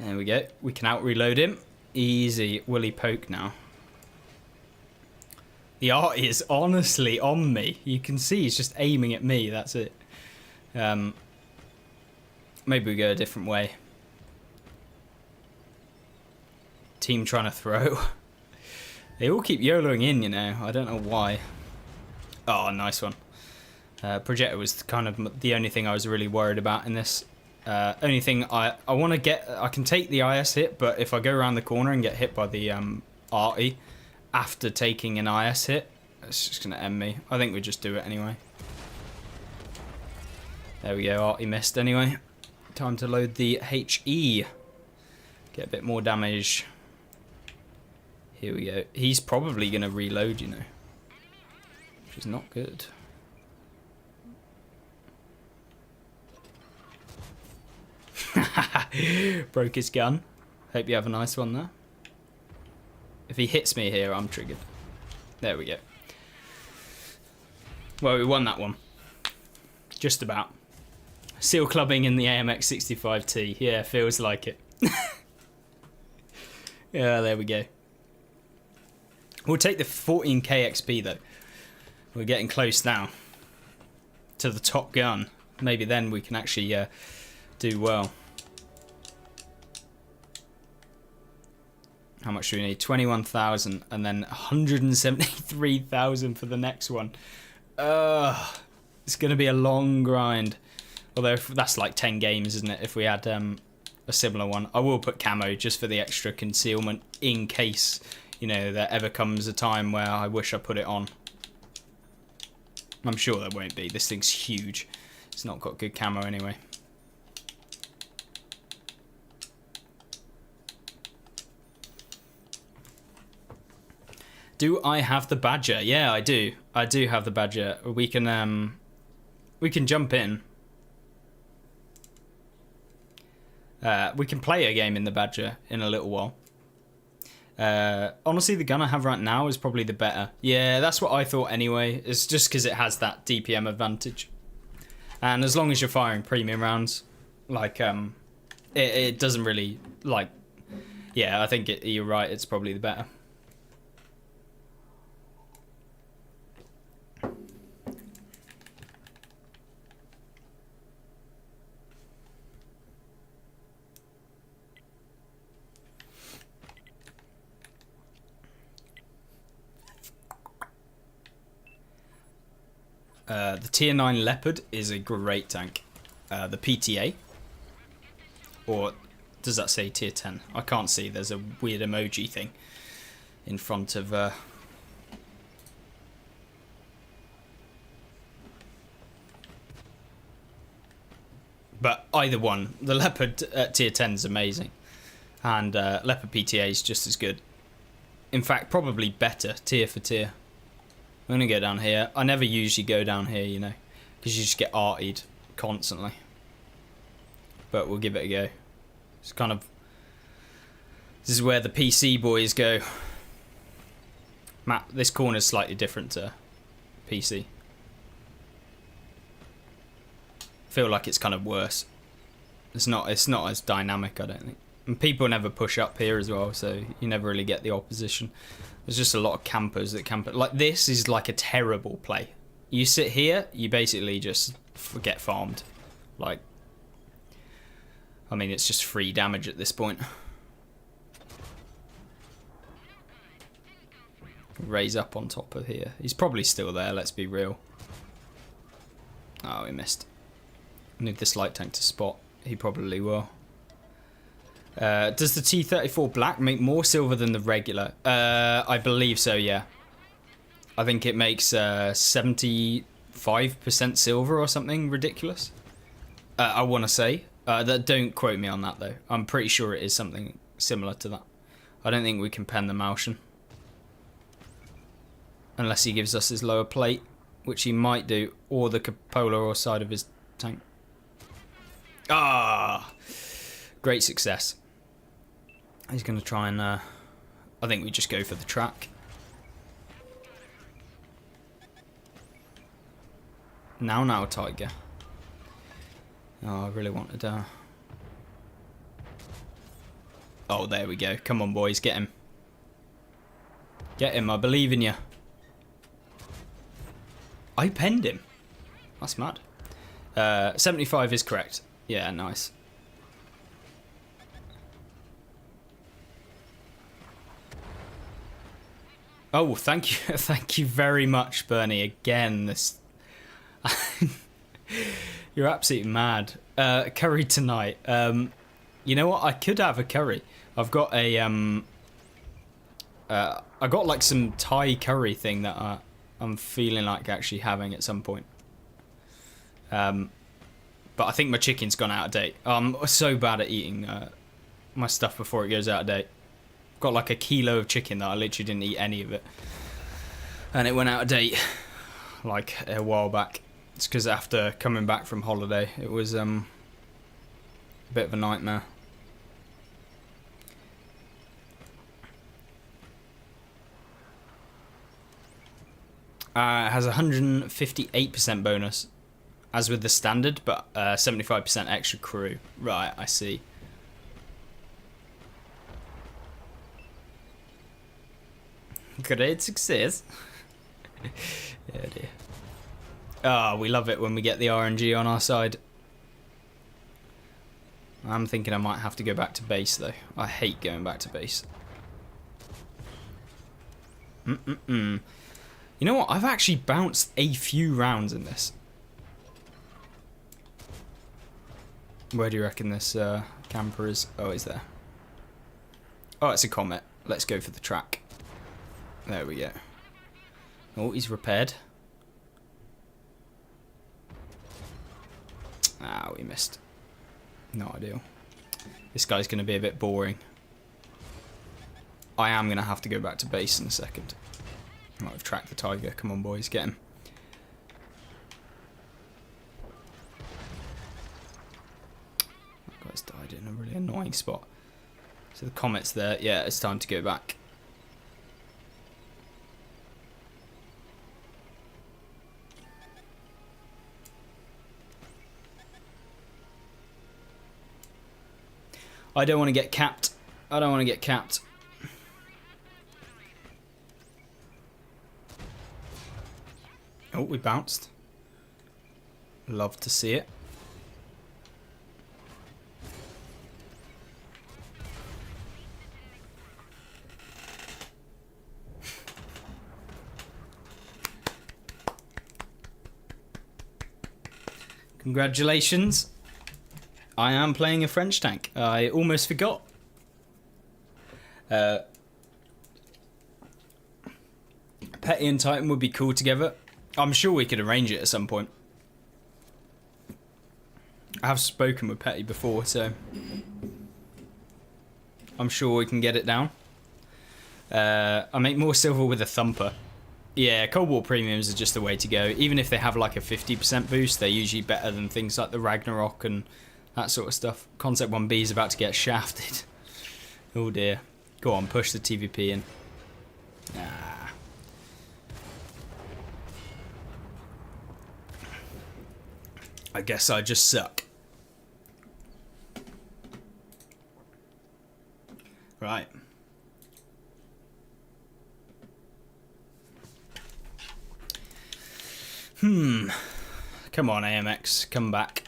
There we go. We can out-reload him. Easy. Willy poke now. The art is honestly on me. You can see he's just aiming at me. That's it. Maybe we go a different way. Team trying to throw. They all keep YOLOing in, you know. I don't know why. Oh, nice one. Projector was kind of the only thing I was really worried about in this. Only thing I want to get... I can take the IS hit, but if I go around the corner and get hit by the arty after taking an IS hit, it's just going to end me. I think we just do it anyway. There we go. Arty missed anyway. Time to load the HE. Get a bit more damage. Here we go. He's probably going to reload, you know. Which is not good. Broke his gun. Hope you have a nice one there. If he hits me here, I'm triggered. There we go. Well, we won that one. Just about. Seal clubbing in the AMX 65T. Yeah, feels like it. Yeah, there we go. We'll take the 14k XP though. We're getting close now to the top gun. Maybe then we can actually do well. How much do we need? 21,000 and then 173,000 for the next one. It's going to be a long grind. Although if that's like 10 games, isn't it? If we had a similar one. I will put camo just for the extra concealment in case, you know, there ever comes a time where I wish I put it on. I'm sure there won't be. This thing's huge. It's not got good camo anyway. Do I have the Badger? Yeah, I do. I do have the Badger. We can jump in. We can play a game in the Badger in a little while. Honestly, the gun I have right now is probably the better. Yeah, that's what I thought anyway. It's just because it has that DPM advantage. And as long as you're firing premium rounds, like, it doesn't really, like... Yeah, I think you're right, it's probably the better. The tier 9 Leopard is a great tank. The PTA. Or does that say tier 10? I can't see. There's a weird emoji thing in front of... But either one. The Leopard at tier 10 is amazing. And Leopard PTA is just as good. In fact, probably better, tier for tier. I'm going to go down here. I never usually go down here, you know, because you just get artied constantly. But we'll give it a go. It's kind of... This is where the PC boys go. This corner is slightly different to PC. I feel like it's kind of worse. It's not as dynamic, I don't think. And people never push up here as well, so you never really get the opposition. There's just a lot of campers that camp. Like, this is like a terrible play. You sit here, you basically just get farmed. Like, I mean, it's just free damage at this point. Raise up on top of here. He's probably still there, let's be real. Oh, he missed. I need this light tank to spot. He probably will. Does the T-34 black make more silver than the regular? I believe so, yeah. I think it makes 75% silver or something ridiculous. I want to say. Don't quote me on that, though. I'm pretty sure it is something similar to that. I don't think we can pen the Malshan. Unless he gives us his lower plate, which he might do, or the cupola or side of his tank. Ah! Great success. He's going to try and... I think we just go for the track. Now, Tiger. Oh, I really wanted... Oh, there we go. Come on, boys. Get him. Get him. I believe in you. I penned him. That's mad. 75 is correct. Yeah, nice. Oh, thank you. Thank you very much, Bernie. Again, this... You're absolutely mad. Curry tonight. You know what? I could have a curry. I've got a... I got like some Thai curry thing that I'm feeling like actually having at some point. But I think my chicken's gone out of date. I'm so bad at eating my stuff before it goes out of date. Got like a kilo of chicken that I literally didn't eat any of it. And it went out of date like a while back. It's because after coming back from holiday, it was a bit of a nightmare. It has 158% bonus, as with the standard, but 75% extra crew. Right, I see. Great success. Yeah, dear. Oh, we love it when we get the RNG on our side. I'm thinking I might have to go back to base, though. I hate going back to base. You know what? I've actually bounced a few rounds in this. Where do you reckon this camper is? Oh, it's there. Oh, it's a Comet. Let's go for the track. There we go. Oh, he's repaired. Ah, we missed. Not ideal. This guy's going to be a bit boring. I am going to have to go back to base in a second. Right, we've tracked the Tiger. Come on, boys, get him. That guy's died in a really annoying spot. So the Comet's there. Yeah, it's time to go back. I don't want to get capped. I don't want to get capped. Oh, we bounced. Love to see it. Congratulations. I am playing a French tank. I almost forgot. Petty and Titan would be cool together. I'm sure we could arrange it at some point. I have spoken with Petty before, so I'm sure we can get it down. I make more silver with a thumper. Yeah, Cobalt Premiums are just the way to go. Even if they have like a 50% boost, they're usually better than things like the Ragnarok and that sort of stuff. Concept 1B is about to get shafted. Oh dear. Go on, push the TVP in. Ah. I guess I just suck. Right. Come on, AMX, come back.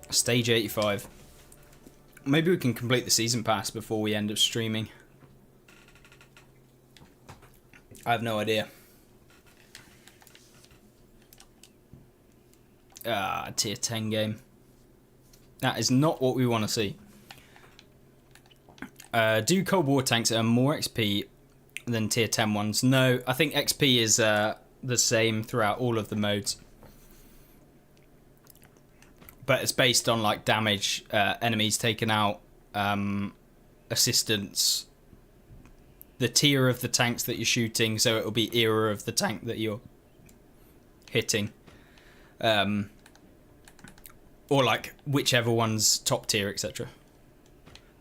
Stage 85. Maybe we can complete the season pass before we end up streaming. I have no idea. Ah, tier 10 game. That is not what we want to see. Do Cold War tanks earn more XP than tier 10 ones? No, I think XP is the same throughout all of the modes. But it's based on like damage, enemies taken out, assistance, the tier of the tanks that you're shooting, so it'll be era of the tank that you're hitting. Or like whichever one's top tier, etc.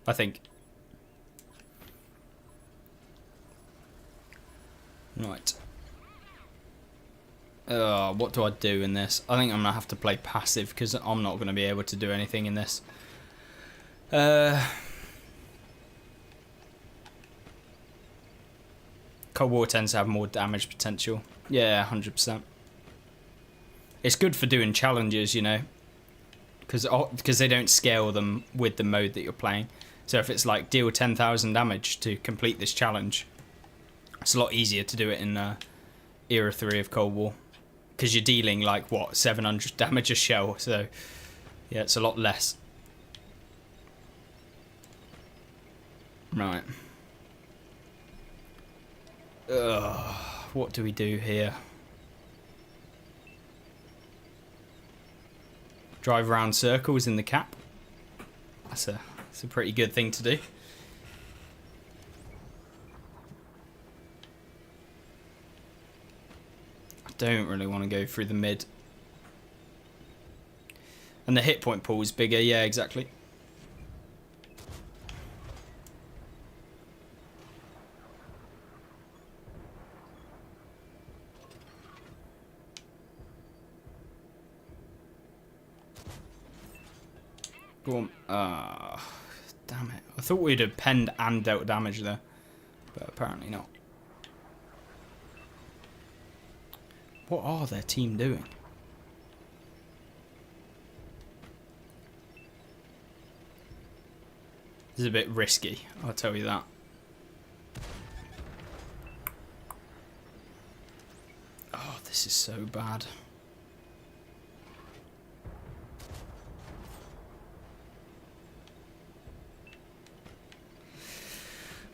I think. Right. What do I do in this? I think I'm going to have to play passive because I'm not going to be able to do anything in this. Cold War tends to have more damage potential. Yeah, 100%. It's good for doing challenges, you know, because they don't scale them with the mode that you're playing. So if it's like deal 10,000 damage to complete this challenge, it's a lot easier to do it in Era 3 of Cold War. Because you're dealing like, what, 700 damage a shell. So, yeah, it's a lot less. Right. What do we do here? Drive around circles in the cap. That's a pretty good thing to do. I don't really want to go through the mid. And the hit point pool is bigger, yeah, exactly. Go on. Damn it. I thought we'd have penned and dealt damage there, but apparently not. What are their team doing? This is a bit risky, I'll tell you that. Oh, this is so bad.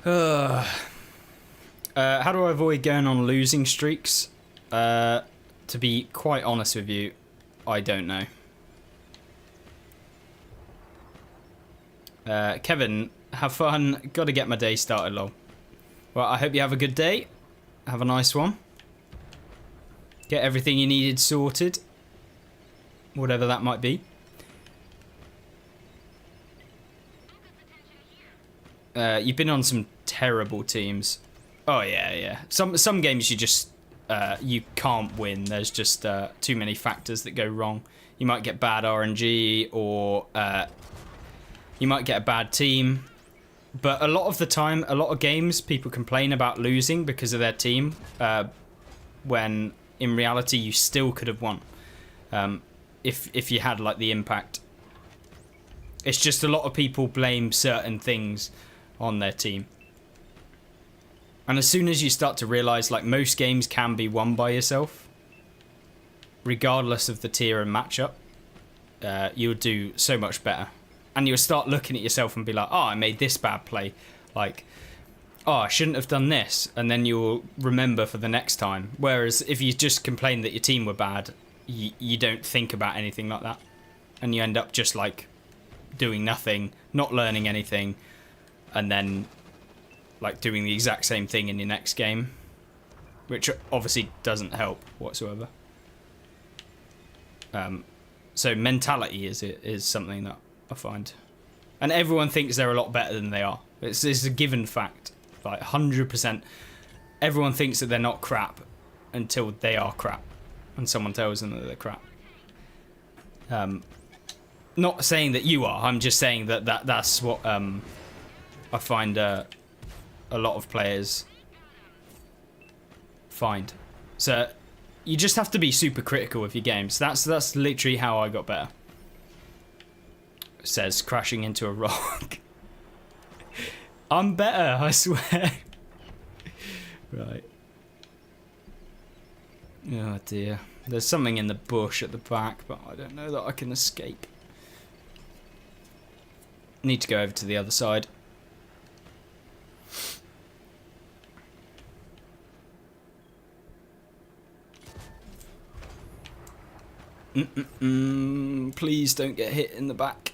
How do I avoid going on losing streaks? To be quite honest with you, I don't know. Kevin, have fun. Got to get my day started, lol. Well, I hope you have a good day. Have a nice one. Get everything you needed sorted. Whatever that might be. You've been on some terrible teams. Oh yeah, yeah. Some games you just you can't win. There's just too many factors that go wrong. You might get bad RNG, or you might get a bad team. But a lot of the time, a lot of games, people complain about losing because of their team, when in reality you still could have won if you had like the impact. It's just a lot of people blame certain things on their team. And as soon as you start to realise, like, most games can be won by yourself, regardless of the tier and matchup, you'll do so much better. And you'll start looking at yourself and be like, oh, I made this bad play. Like, oh, I shouldn't have done this. And then you'll remember for the next time. Whereas if you just complain that your team were bad, you don't think about anything like that. And you end up just, like, doing nothing, not learning anything, and then like doing the exact same thing in your next game, which obviously doesn't help whatsoever. So mentality is something that I find, and everyone thinks they're a lot better than they are. It's a given fact, like 100%. Everyone thinks that they're not crap until they are crap, and someone tells them that they're crap. Not saying that you are. I'm just saying that's what I find a lot of players find. So you just have to be super critical of your games. That's literally how I got better. It says crashing into a rock. I'm better, I swear. Right. Oh dear. There's something in the bush at the back, but I don't know that I can escape. Need to go over to the other side. Please don't get hit in the back.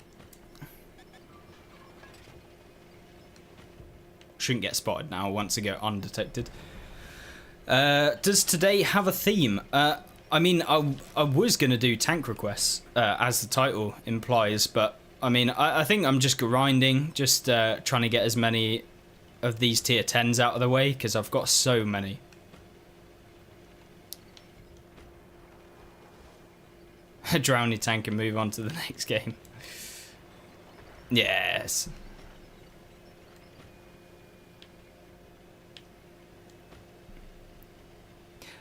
Shouldn't get spotted now once I go undetected. Does today have a theme? I mean, I was going to do tank requests, as the title implies, but I mean, I think I'm just grinding, just trying to get as many of these tier 10s out of the way, because I've got so many. Drown your tank and move on to the next game. Yes.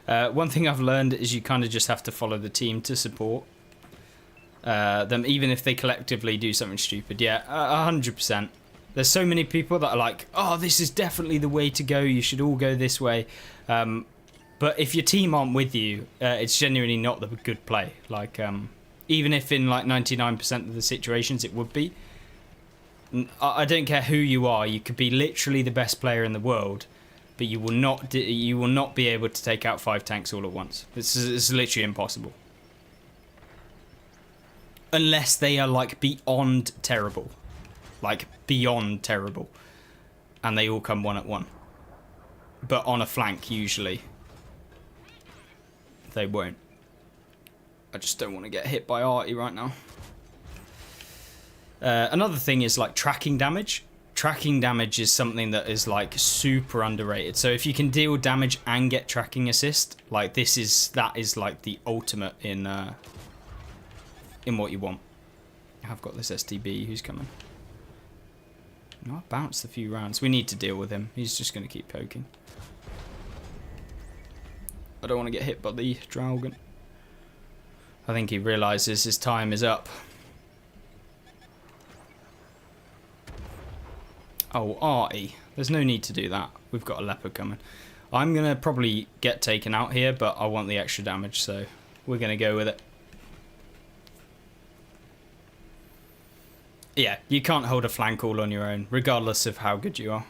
One thing I've learned is you kind of just have to follow the team to support them, even if they collectively do something stupid. Yeah, 100%. There's so many people that are like, oh, this is definitely the way to go. You should all go this way. But if your team aren't with you, it's genuinely not the good play. Like, even if in like 99% of the situations it would be. I don't care who you are. You could be literally the best player in the world, but you will not be able to take out 5 tanks all at once. It's literally impossible. Unless they are like beyond terrible. Like beyond terrible. And they all come one at one. But on a flank usually. They won't. I just don't want to get hit by Artie right now. Another thing is like tracking damage. Tracking damage is something that is like super underrated. So if you can deal damage and get tracking assist, like that is like the ultimate in what you want. I've got this STB who's coming. No, I bounced a few rounds. We need to deal with him. He's just going to keep poking. I don't want to get hit by the Dragon. I think he realises his time is up. Oh, Artie. There's no need to do that. We've got a leopard coming. I'm going to probably get taken out here, but I want the extra damage, so we're going to go with it. Yeah, you can't hold a flank all on your own, regardless of how good you are.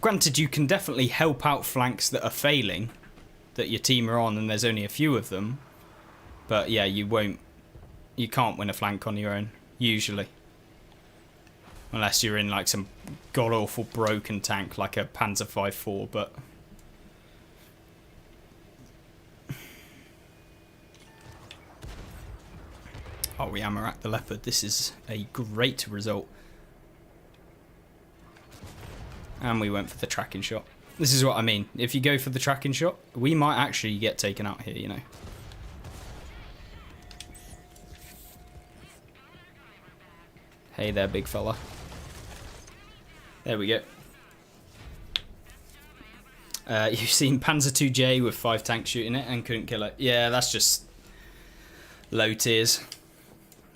Granted, you can definitely help out flanks that are failing, that your team are on and there's only a few of them. But yeah, you can't win a flank on your own, usually. Unless you're in like some god-awful broken tank like a Panzer 5-4, but... Oh, we Amarak the Leopard. This is a great result. And we went for the tracking shot. This is what I mean. If you go for the tracking shot, we might actually get taken out here, you know. Hey there, big fella. There we go. You've seen Panzer 2J with 5 tanks shooting it and couldn't kill it. Yeah, that's just low tiers.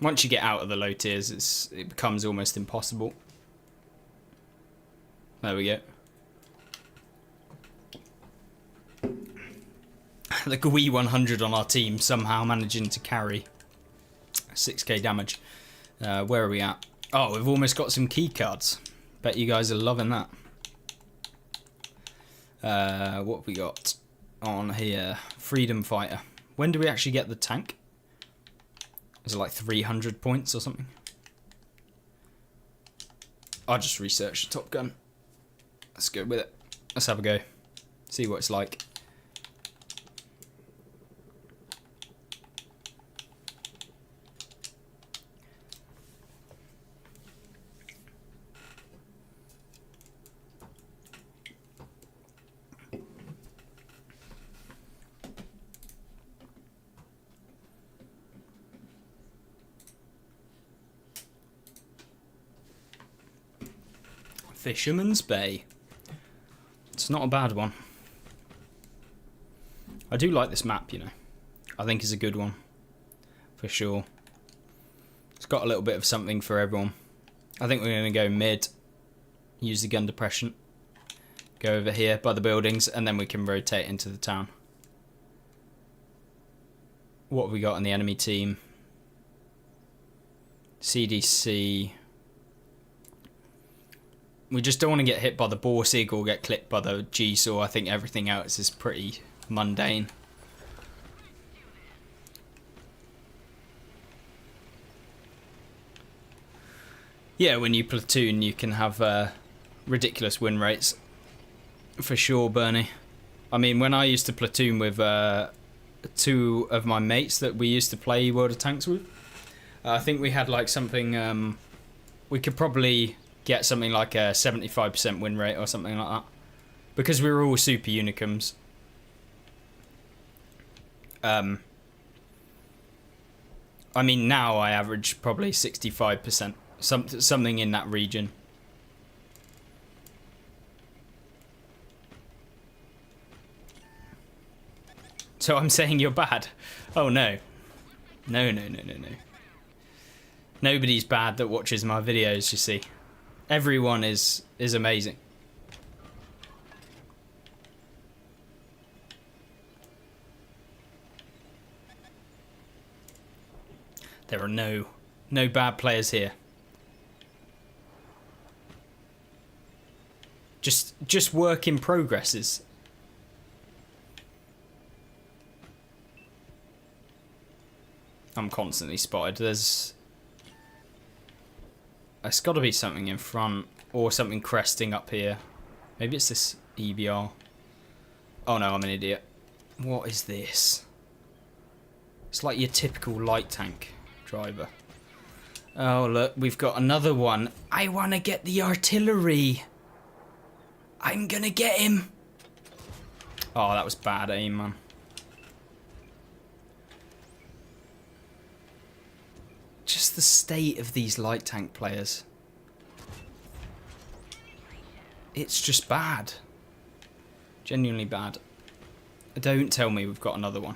Once you get out of the low tiers, it becomes almost impossible. There we go. The GUI 100 on our team somehow managing to carry 6k damage. Where are we at? Oh, we've almost got some key cards. Bet you guys are loving that. What have we got on here? Freedom Fighter. When do we actually get the tank? Is it like 300 points or something? I'll just research the Top Gun. Let's go with it. Let's have a go. See what it's like. Fisherman's Bay. It's not a bad one. I do like this map, you know. I think it's a good one. For sure. It's got a little bit of something for everyone. I think we're going to go mid. Use the gun depression. Go over here by the buildings, and then we can rotate into the town. What have we got on the enemy team? CDC. We just don't want to get hit by the Borsig or get clipped by the G-Saw. I think everything else is pretty mundane. Yeah, when you platoon, you can have ridiculous win rates. For sure, Bernie. I mean, when I used to platoon with two of my mates that we used to play World of Tanks with, I think we had like something, we could probably get something like a 75% win rate or something like that. Because we were all super unicums. I mean, now I average probably 65%. Something in that region. So I'm saying you're bad? Oh no. No. Nobody's bad that watches my videos, you see. Everyone is amazing. There are no bad players here. Just work in progresses. I'm constantly spotted. There's got to be something in front or something cresting up here. Maybe it's this EBR. Oh no, I'm an idiot. What is this? It's like your typical light tank driver. Oh look, we've got another one. I want to get the artillery. I'm gonna get him. Oh, that was bad aim, man. Just the state of these light tank players. It's just bad. Genuinely bad. Don't tell me we've got another one.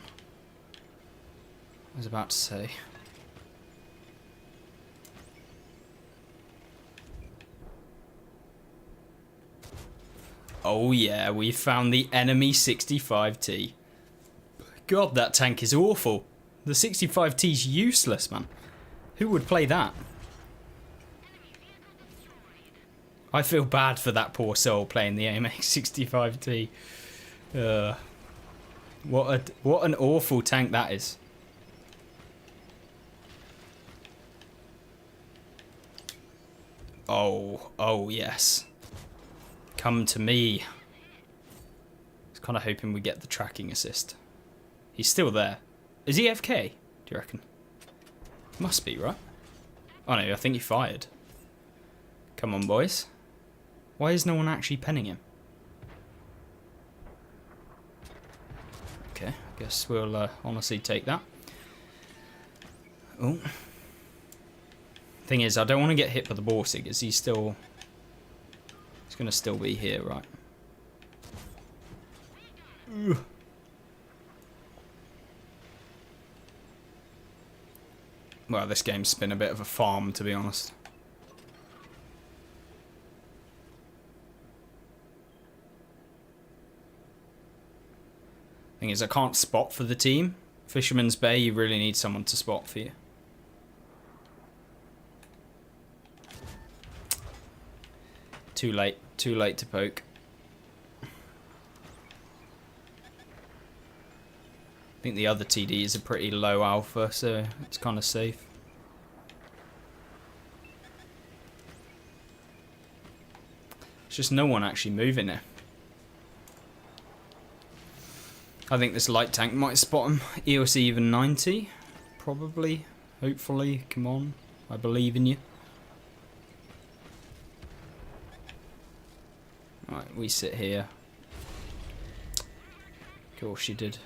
I was about to say. Oh yeah, we found the enemy 65T. God, that tank is awful. The 65T's useless, man. Who would play that? I feel bad for that poor soul playing the AMX 65T. What an awful tank that is. Oh yes. Come to me. I was kind of hoping we get the tracking assist. He's still there. Is he FK? Do you reckon? Must be, right? Oh no, I think he fired. Come on, boys. Why is no one actually penning him? Okay, I guess we'll honestly take that. Oh. Thing is, I don't want to get hit by the Borsig. Is he still... He's going to still be here, right? Ugh. Well, this game's been a bit of a farm, to be honest. Thing is, I can't spot for the team. Fisherman's Bay, you really need someone to spot for you. Too late to poke. I think the other TD is a pretty low alpha, so it's kind of safe. It's just no one actually moving it. I think this light tank might spot him. EOC even 90, probably, hopefully. Come on, I believe in you. Right, we sit here. Of course you did.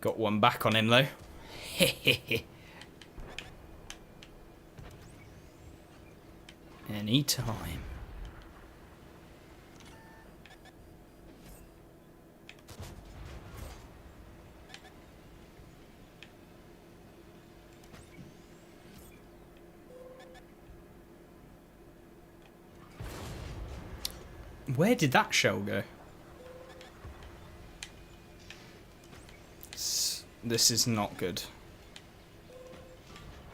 Got one back on him though. Anytime. Where did that shell go? This is not good.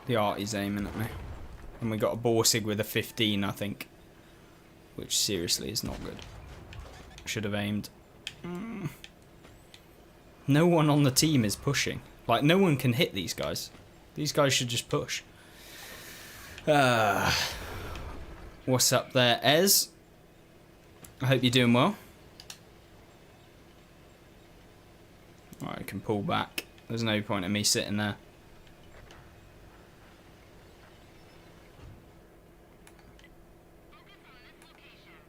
The Artie's aiming at me. And we got a Borsig with a 15, I think. Which seriously is not good. Should have aimed. No one on the team is pushing. Like, no one can hit these guys. These guys should just push. What's up there, Ez? I hope you're doing well. Right, I can pull back. There's no point in me sitting there.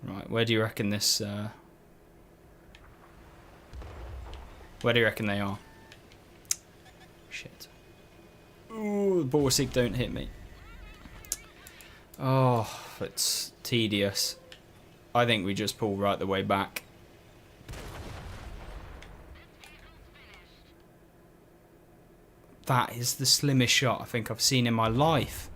Right, where do you reckon this... Where do you reckon they are? Shit. Ooh, Borsig, don't hit me. Oh, it's tedious. I think we just pull right the way back. That is the slimmest shot I think I've seen in my life.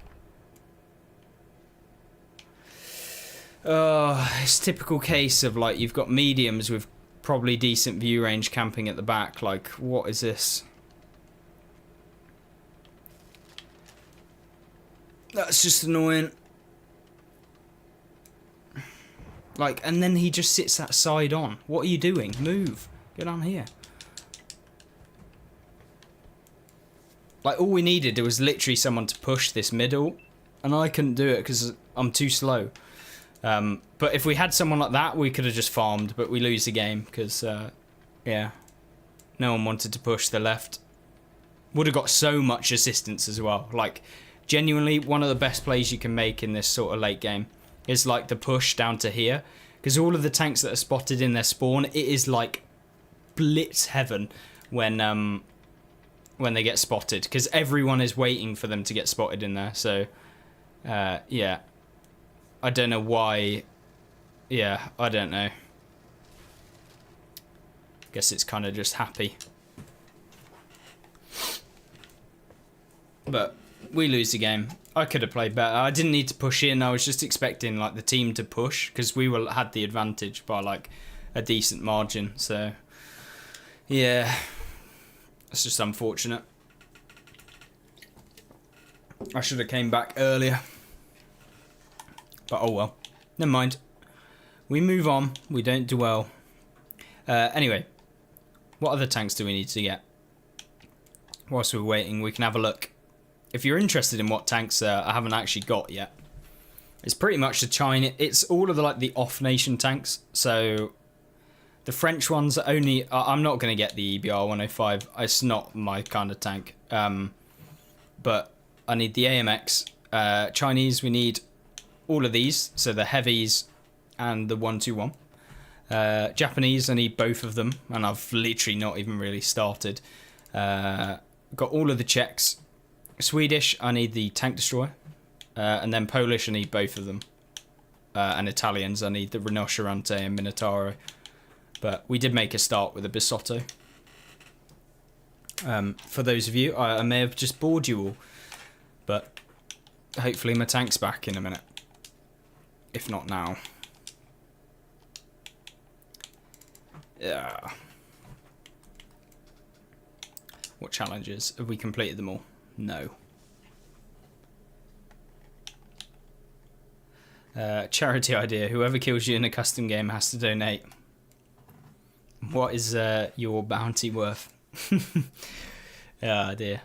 It's a typical case of, like, you've got mediums with probably decent view range camping at the back. Like, what is this? That's just annoying. Like, and then he just sits that side on. What are you doing? Move. Get on here. Like, all we needed was literally someone to push this middle. And I couldn't do it because I'm too slow. But if we had someone like that, we could have just farmed. But we lose the game because, yeah. No one wanted to push the left. Would have got so much assistance as well. Like, genuinely, one of the best plays you can make in this sort of late game is like the push down to here. Because all of the tanks that are spotted in their spawn, it is like blitz heaven when they get spotted. Because everyone is waiting for them to get spotted in there. So, yeah. I don't know why. Yeah, I don't know. Guess it's kind of just happy. But we lose the game. I could have played better. I didn't need to push in. I was just expecting like the team to push because we had the advantage by like a decent margin. So yeah, it's just unfortunate. I should have came back earlier. But oh well. Never mind. We move on. We don't dwell. Anyway, what other tanks do we need to get? Whilst we're waiting, we can have a look. If you're interested in what tanks I haven't actually got yet, it's pretty much the China. It's all of the like the off-nation tanks. So the French ones are only. I'm not going to get the EBR 105. It's not my kind of tank. But I need the AMX. Chinese, we need all of these. So the heavies and the 121. Japanese, I need both of them, and I've literally not even really started. Got all of the Czechs. Swedish, I need the tank destroyer, and then Polish, I need both of them. And Italians, I need the Rinocerante and Minotauro. But we did make a start with a Bisotto. For those of you, I may have just bored you all, but hopefully my tank's back in a minute. If not now. Yeah. What challenges? Have we completed them all? No. Charity idea. Whoever kills you in a custom game has to donate. What is your bounty worth? Oh dear.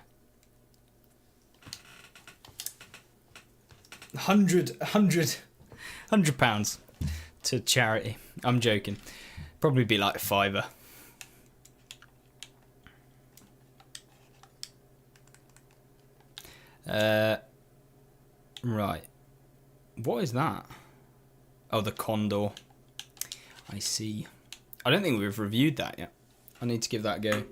100 pounds to charity. I'm joking. Probably be like £5. Right. What is that? Oh, the Condor. I see. I don't think we've reviewed that yet. I need to give that a go.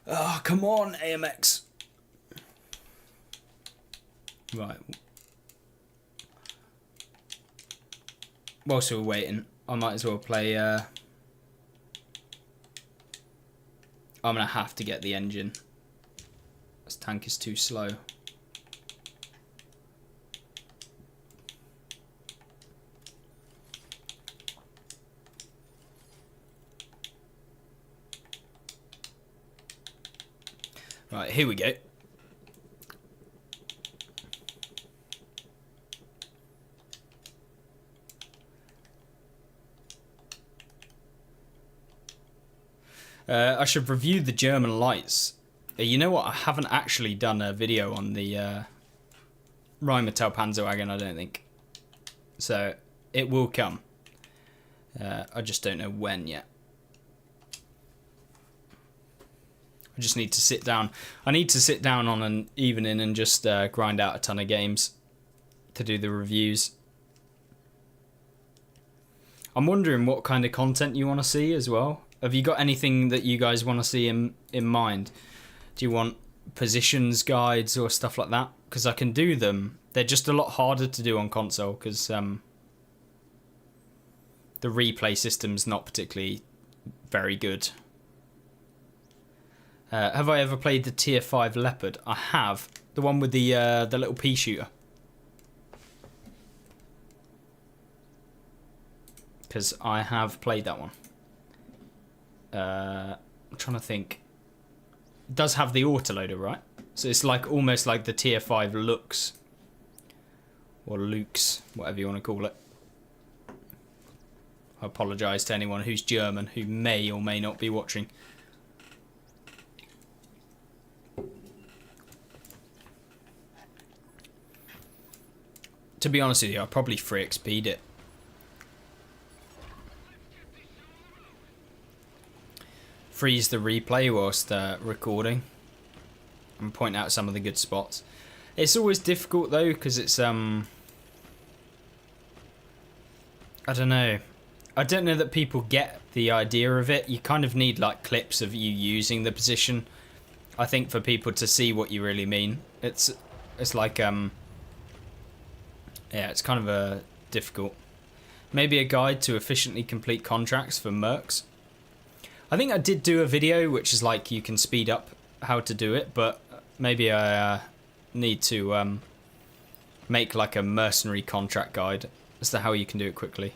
Oh, come on, AMX. Right. whilst we're waiting, I might as well play... I'm going to have to get the engine. This tank is too slow. Right, here we go. I should review the German lights. You know what? I haven't actually done a video on the Rheinmetall Panzerwagen, I don't think. So, it will come. I just don't know when yet. I just need to sit down. I need to sit down on an evening and just grind out a ton of games to do the reviews. I'm wondering what kind of content you want to see as well. Have you got anything that you guys want to see in mind? Do you want positions guides or stuff like that? Because I can do them. They're just a lot harder to do on console because the replay system's not particularly very good. Have I ever played the Tier 5 Leopard? I have. The one with the little pea shooter. Because I have played that one. I'm trying to think. It does have the autoloader, right? So it's like almost like the Tier 5 Lux. Or Lux, whatever you want to call it. I apologise to anyone who's German who may or may not be watching. To be honest with you, I probably 3xp'd it. Freeze the replay whilst recording and point out some of the good spots. It's always difficult though because it's I don't know. I don't know that people get the idea of it. You kind of need like clips of you using the position, I think, for people to see what you really mean. It's like yeah, it's kind of difficult. Maybe a guide to efficiently complete contracts for mercs. I think I did do a video which is like you can speed up how to do it, but maybe I need to make like a mercenary contract guide as to how you can do it quickly.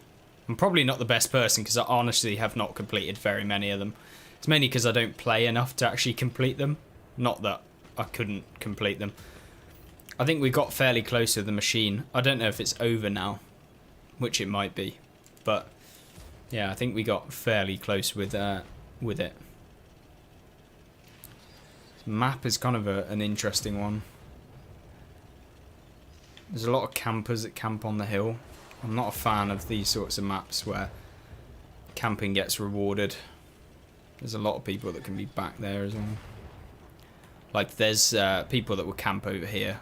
I'm probably not the best person because I honestly have not completed very many of them. It's mainly because I don't play enough to actually complete them. Not that I couldn't complete them. I think we got fairly close to the machine. I don't know if it's over now, which it might be, but yeah, I think we got fairly close with it. Map is kind of an interesting one. There's a lot of campers that camp on the hill. I'm not a fan of these sorts of maps where camping gets rewarded. There's a lot of people that can be back there as well. Like there's people that will camp over here.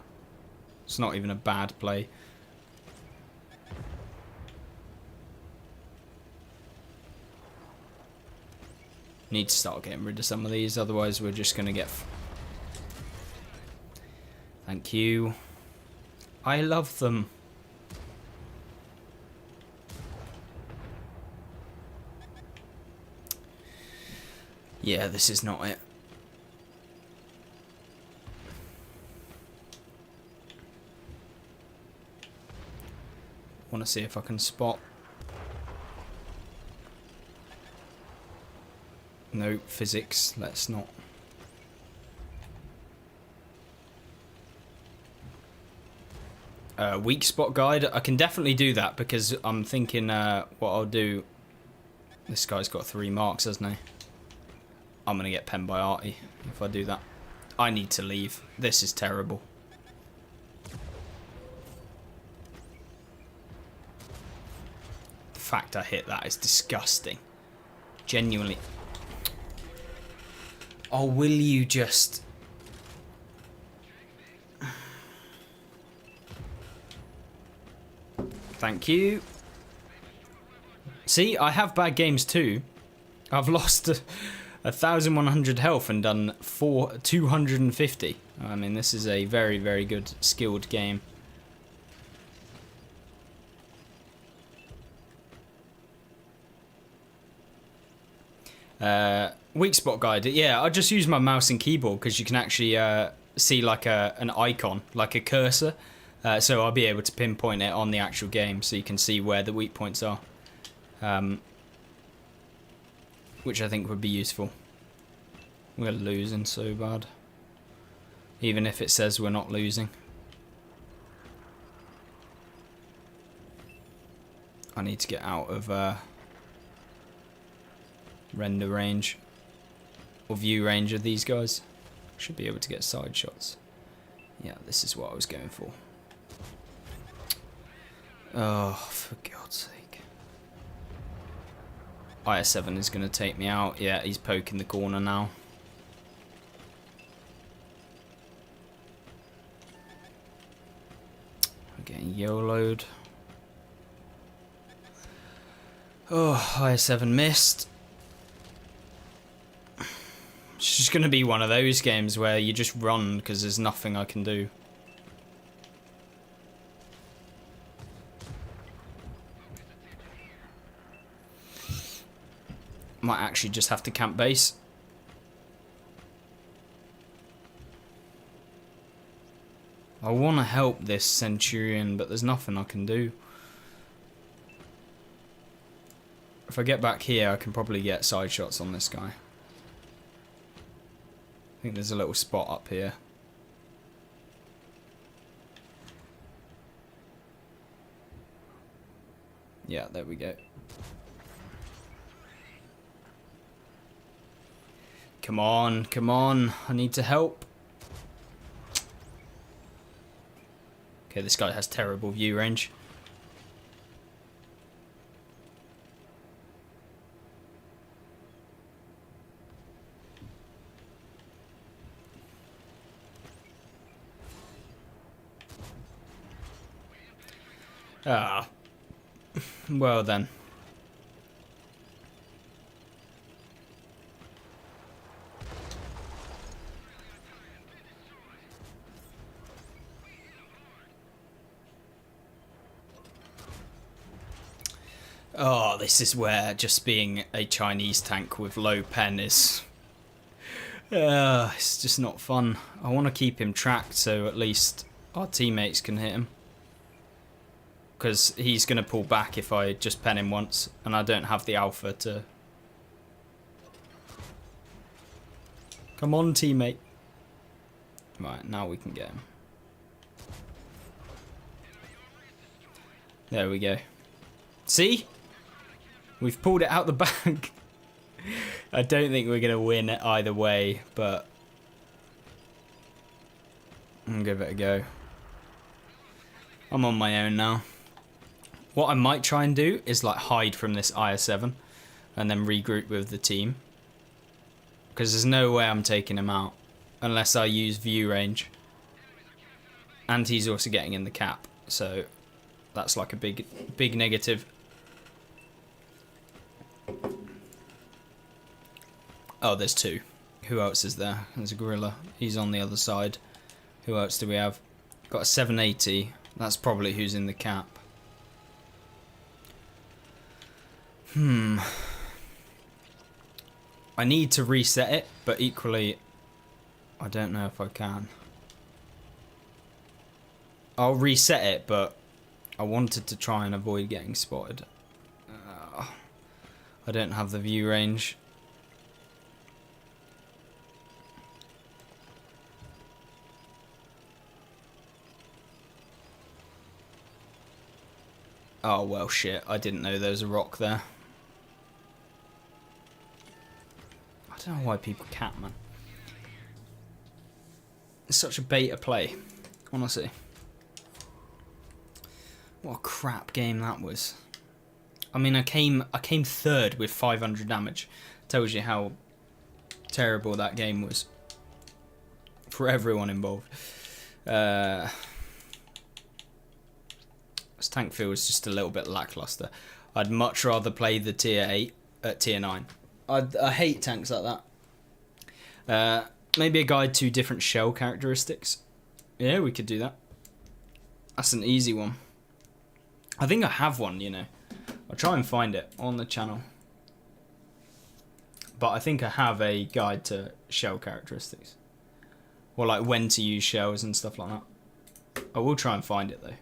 It's not even a bad play. Need to start getting rid of some of these, otherwise we're just going to get... Thank you. I love them. Yeah, this is not it. Want to see if I can spot. No, physics, let's not. Weak spot guide, I can definitely do that because I'm thinking what I'll do. This guy's got 3 marks, hasn't he? I'm going to get penned by Artie if I do that. I need to leave. This is terrible. The fact I hit that is disgusting. Genuinely. Oh, will you just... Thank you. See, I have bad games too. I've lost 1,100 health and done 250. I mean, this is a very, very good skilled game. Weak spot guide. Yeah, I just use my mouse and keyboard because you can actually see like an icon, like a cursor. So I'll be able to pinpoint it on the actual game so you can see where the weak points are. Which I think would be useful. We're losing so bad. Even if it says we're not losing. I need to get out of render range or view range of these guys. Should be able to get side shots. Yeah, this is what I was going for. Oh, for God's sake. IS-7 is going to take me out. Yeah, he's poking the corner now. I'm getting YOLO'd. Oh, IS-7 missed. It's just going to be one of those games where you just run because there's nothing I can do. Might actually just have to camp base. I want to help this Centurion, but there's nothing I can do. If I get back here, I can probably get side shots on this guy. I think there's a little spot up here. Yeah, there we go. Come on, come on. I need to help. Okay, this guy has terrible view range. Ah. Well then. Oh, this is where just being a Chinese tank with low pen is... it's just not fun. I want to keep him tracked so at least our teammates can hit him. Because he's going to pull back if I just pen him once, and I don't have the alpha to... Come on, teammate. Right, now we can get him. There we go. See? We've pulled it out the bag. I don't think we're going to win it either way, but... I'll give it a go. I'm on my own now. What I might try and do is like hide from this IS-7 and then regroup with the team. Because there's no way I'm taking him out unless I use view range. And he's also getting in the cap, so that's like a big negative. Oh, there's two. Who else is there? There's a gorilla. He's on the other side. Who else do we have? Got a 780. That's probably who's in the cap. I need to reset it, but equally, I don't know if I can. I'll reset it, but I wanted to try and avoid getting spotted. I don't have the view range. Oh, well, shit. I didn't know there was a rock there. I don't know why people cap, man. It's such a beta play, honestly. What a crap game that was. I mean, I came third with 500 damage. Tells you how terrible that game was for everyone involved. This tank feels just a little bit lackluster. I'd much rather play the tier 8 at tier 9. I hate tanks like that. Maybe a guide to different shell characteristics. Yeah, we could do that. That's an easy one. I think I have one, you know. I'll try and find it on the channel. But I think I have a guide to shell characteristics. Or like when to use shells and stuff like that. I will try and find it though.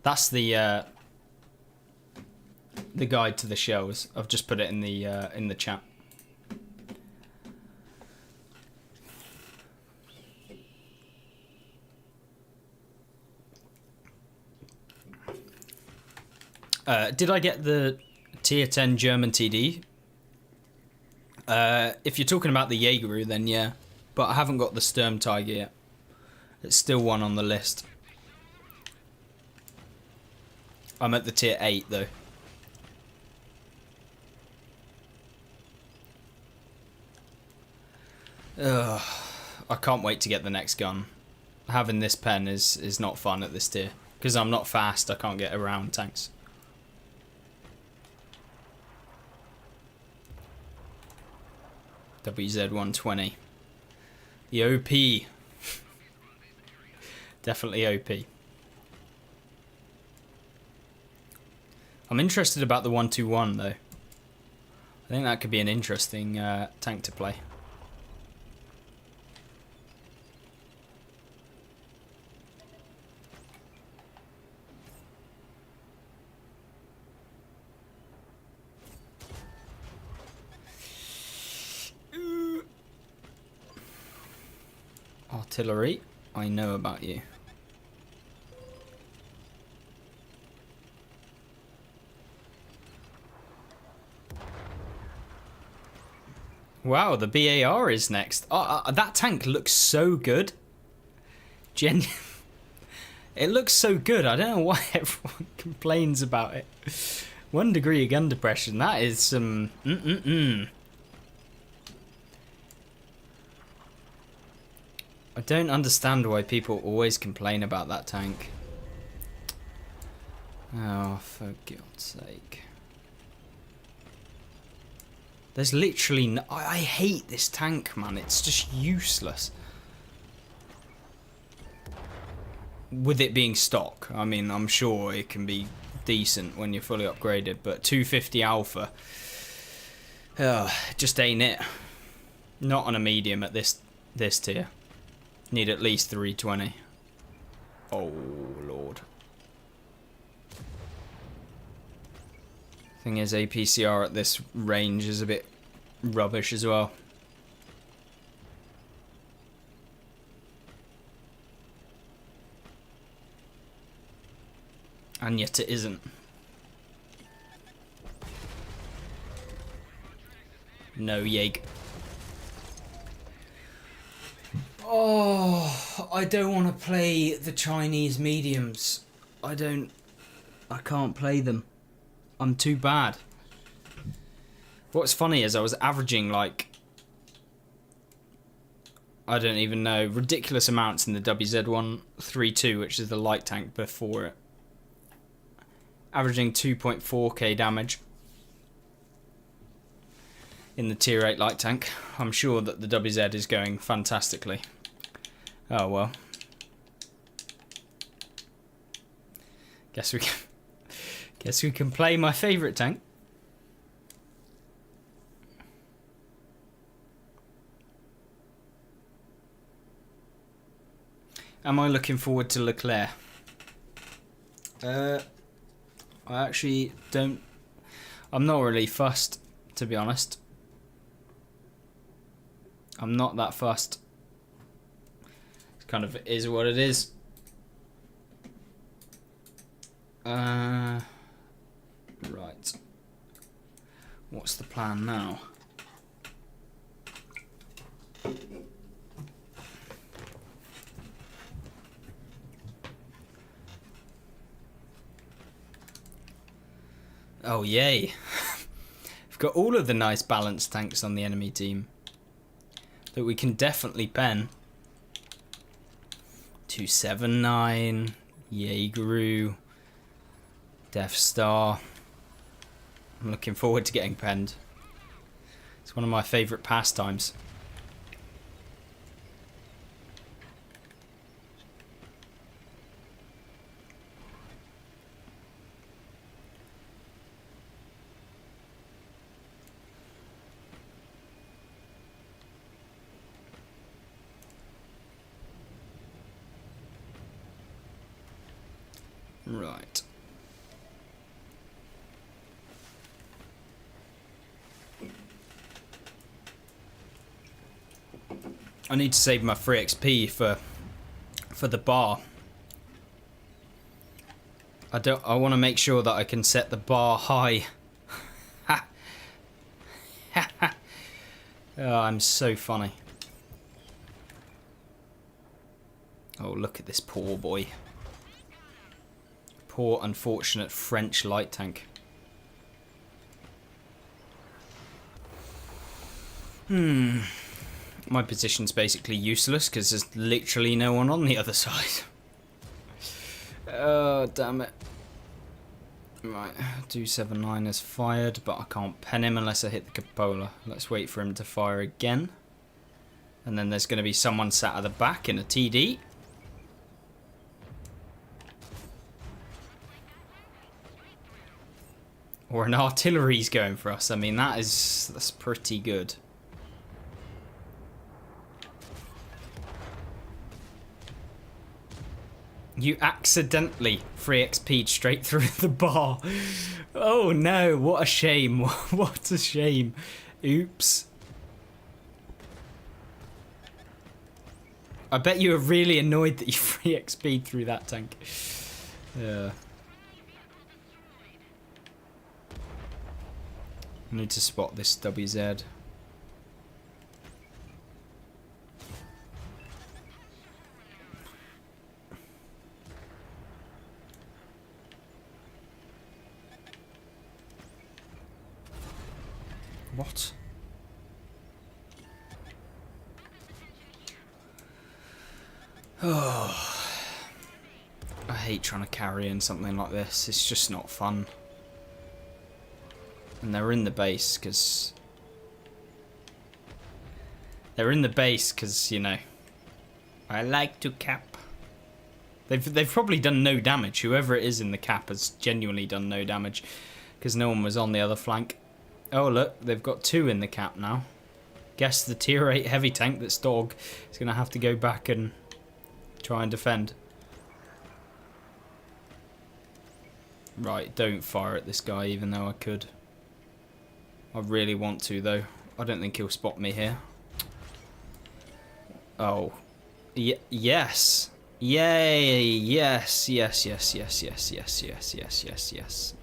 That's the guide to the shells. I've just put it in the chat. Did I get the tier 10 German TD? If you're talking about the Jaegeru, then yeah. But I haven't got the Sturmtiger yet. It's still one on the list. I'm at the tier 8 though. Ugh, I can't wait to get the next gun. Having this pen is not fun at this tier. Because I'm not fast, I can't get around tanks. WZ-120. The OP. Definitely OP. I'm interested about the 121 though. I think that could be an interesting tank to play. Artillery, I know about you. Wow, the BAR is next. That tank looks so good. It looks so good. I don't know why everyone complains about it. 1 degree of gun depression. That is some... I don't understand why people always complain about that tank. Oh, for God's sake. There's literally no... I hate this tank, man. It's just useless. With it being stock. I mean, I'm sure it can be decent when you're fully upgraded, but 250 alpha... just ain't it. Not on a medium at this tier. Need at least 320. Oh, Lord. Thing is, APCR at this range is a bit rubbish as well. And yet it isn't. No, Jaeg. Oh, I don't want to play the Chinese mediums. I can't play them. I'm too bad. What's funny is I was averaging like... I don't even know. Ridiculous amounts in the WZ-132, which is the light tank before it. Averaging 2.4k damage. In the tier 8 light tank. I'm sure that the WZ is going fantastically. Oh well. Guess we can play my favourite tank. Am I looking forward to Leclerc? I actually don't... I'm not really fussed, to be honest. I'm not that fussed. It kind of is what it is. Right. What's the plan now? Oh, yay. We've got all of the nice balanced tanks on the enemy team that we can definitely pen. 279, Jaegeru, Death Star. I'm looking forward to getting penned. It's one of my favourite pastimes. Right. I need to save my free XP for the bar. I want to make sure that I can set the bar high. Oh, I'm so funny. Oh, look at this poor boy. Poor, unfortunate French light tank. My position's basically useless because there's literally no one on the other side. Oh, damn it. Right, 279 is fired, but I can't pen him unless I hit the cupola. Let's wait for him to fire again. And then there's going to be someone sat at the back in a TD. Or an artillery's going for us. I mean, that's pretty good. You accidentally free XP'd straight through the bar. Oh no, what a shame. What a shame. Oops. I bet you were really annoyed that you free XP'd through that tank. Yeah. I need to spot this WZ. What? Oh, I hate trying to carry in something like this. It's just not fun. And they're in the base because... you know, I like to cap. They've probably done no damage. Whoever it is in the cap has genuinely done no damage because no one was on the other flank. Oh look, they've got two in the cap now. Guess the tier 8 heavy tank that's dog is going to have to go back and try and defend. Right, don't fire at this guy even though I could. I really want to though. I don't think he'll spot me here. Oh. Yes. Yay. Yes. Yes. Yes. Yes. Yes. Yes. Yes. Yes. Yes. Yes.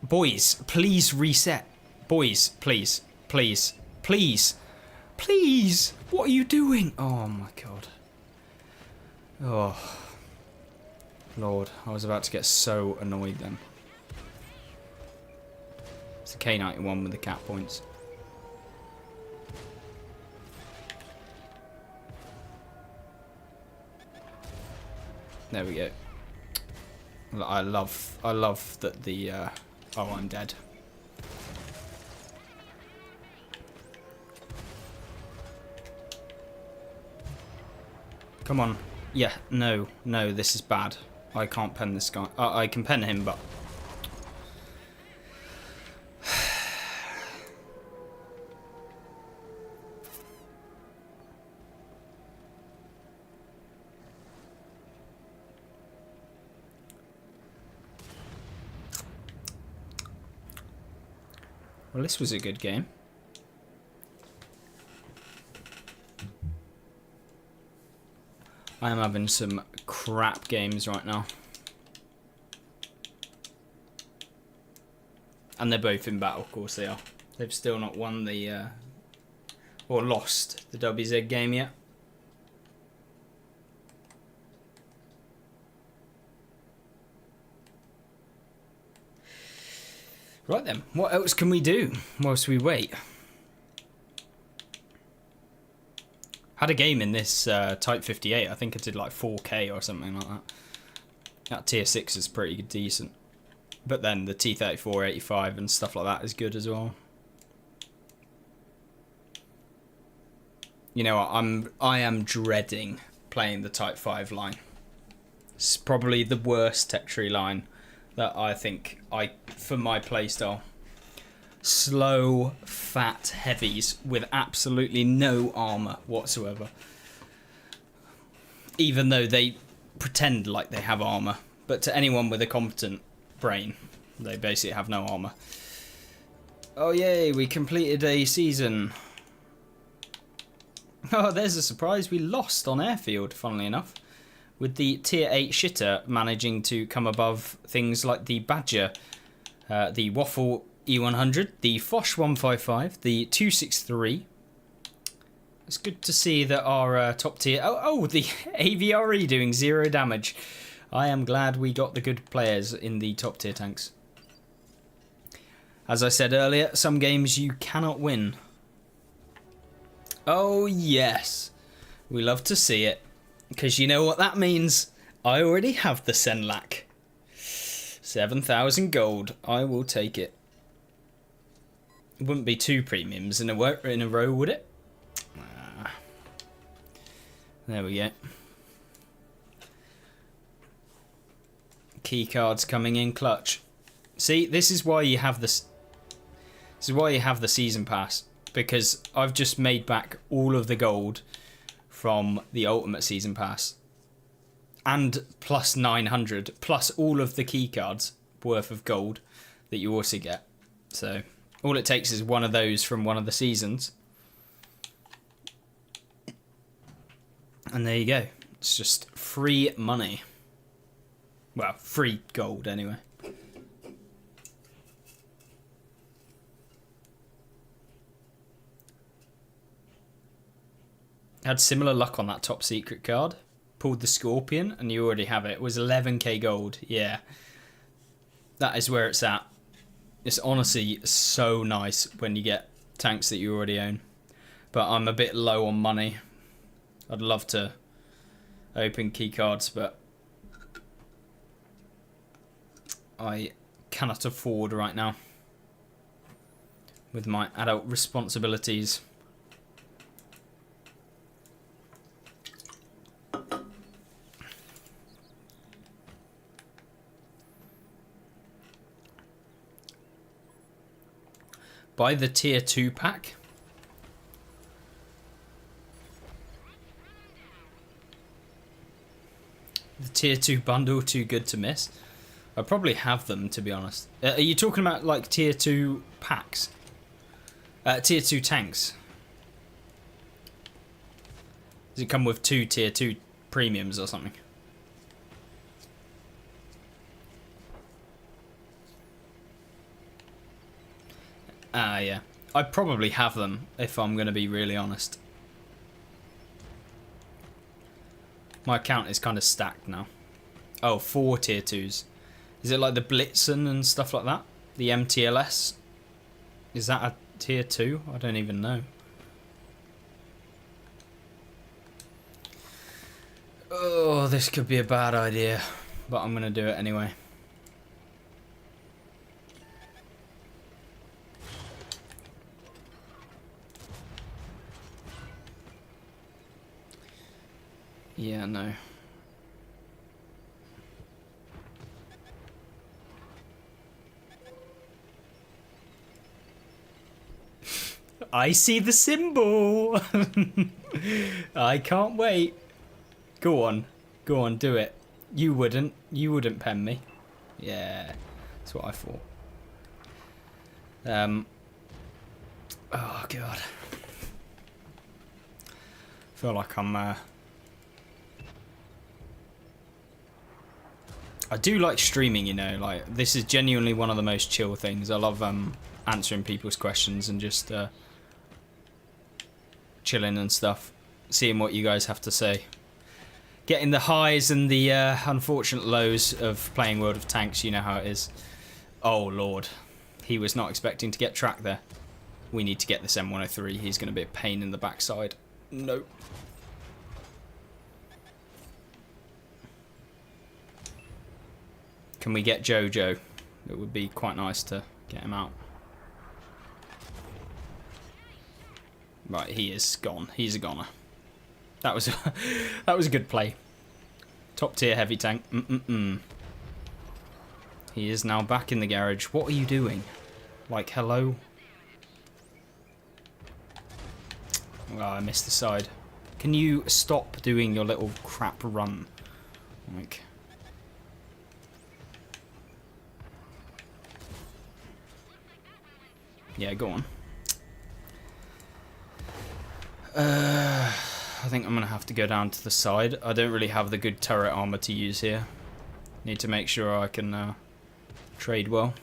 Boys, please reset. Boys, please. Please. Please. Please. What are you doing? Oh my god. Oh. Lord, I was about to get so annoyed then. It's the K91 with the cap points. There we go. I love that the oh, I'm dead. Come on. Yeah, no, this is bad. I can't pen this guy. I can pen him, but... Well, this was a good game. I am having some crap games right now. And they're both in battle, of course they are. They've still not won the... or lost the WZ game yet. Right then, what else can we do whilst we wait? Had a game in this Type 58. I think I did like 4K or something like that. That tier 6 is pretty decent. But then the T-34 85 and stuff like that is good as well. You know what, I am dreading playing the Type 5 line. It's probably the worst tech tree line that I think for my playstyle. Slow, fat heavies with absolutely no armor whatsoever. Even though they pretend like they have armor, but to anyone with a competent brain, they basically have no armor. Oh yay, we completed a season. Oh, there's a surprise. We lost on airfield, funnily enough, with the tier 8 shitter managing to come above things like the Badger, the Waffle E100, the Foch 155, the 263. It's good to see that our top tier... Oh, the AVRE doing 0 damage. I am glad we got the good players in the top tier tanks. As I said earlier, some games you cannot win. Oh, yes. We love to see it. Because you know what that means? I already have the Senlac. 7,000 gold. I will take it. It wouldn't be 2 premiums in a row, would it? There we go. Key cards coming in clutch. See, this is why you have this. This is why you have the season pass, because I've just made back all of the gold from the ultimate season pass, and plus 900, plus all of the key cards worth of gold that you also get. So all it takes is one of those from one of the seasons, and there you go. It's just free money. Well, free gold anyway. Had similar luck on that top secret card. Pulled the Scorpion, and you already have it. It was 11k gold. Yeah. That is where it's at. It's honestly so nice when you get tanks that you already own. But I'm a bit low on money. I'd love to open key cards, but I cannot afford right now with my adult responsibilities. Buy the tier 2 pack. The tier 2 bundle, too good to miss. I probably have them, to be honest. Are you talking about like tier 2 packs? Tier 2 tanks. Does it come with 2 tier 2 premiums or something? Yeah. I probably have them, if I'm going to be really honest. My account is kind of stacked now. Oh, 4 tier 2s. Is it like the Blitzen and stuff like that? The MTLS? Is that a tier 2? I don't even know. Oh, this could be a bad idea. But I'm going to do it anyway. Yeah, no. I see the symbol. I can't wait. Go on. Go on, do it. You wouldn't. You wouldn't pen me. Yeah. That's what I thought. Oh, God. Feel like I'm... I do like streaming, you know, like this is genuinely one of the most chill things. I love answering people's questions and just chilling and stuff, seeing what you guys have to say. Getting the highs and the unfortunate lows of playing World of Tanks, you know how it is. Oh Lord, he was not expecting to get tracked there. We need to get this M103, he's going to be a pain in the backside. Nope. Can we get Jojo? it would be quite nice to get him out. Right, he is gone. He's a goner. That was that was a good play. Top tier heavy tank. He is now back in the garage. What are you doing? Like, hello? Oh, I missed the side. Can you stop doing your little crap run? Like... Yeah, go on. I think I'm going to have to go down to the side. I don't really have the good turret armor to use here. Need to make sure I can trade well.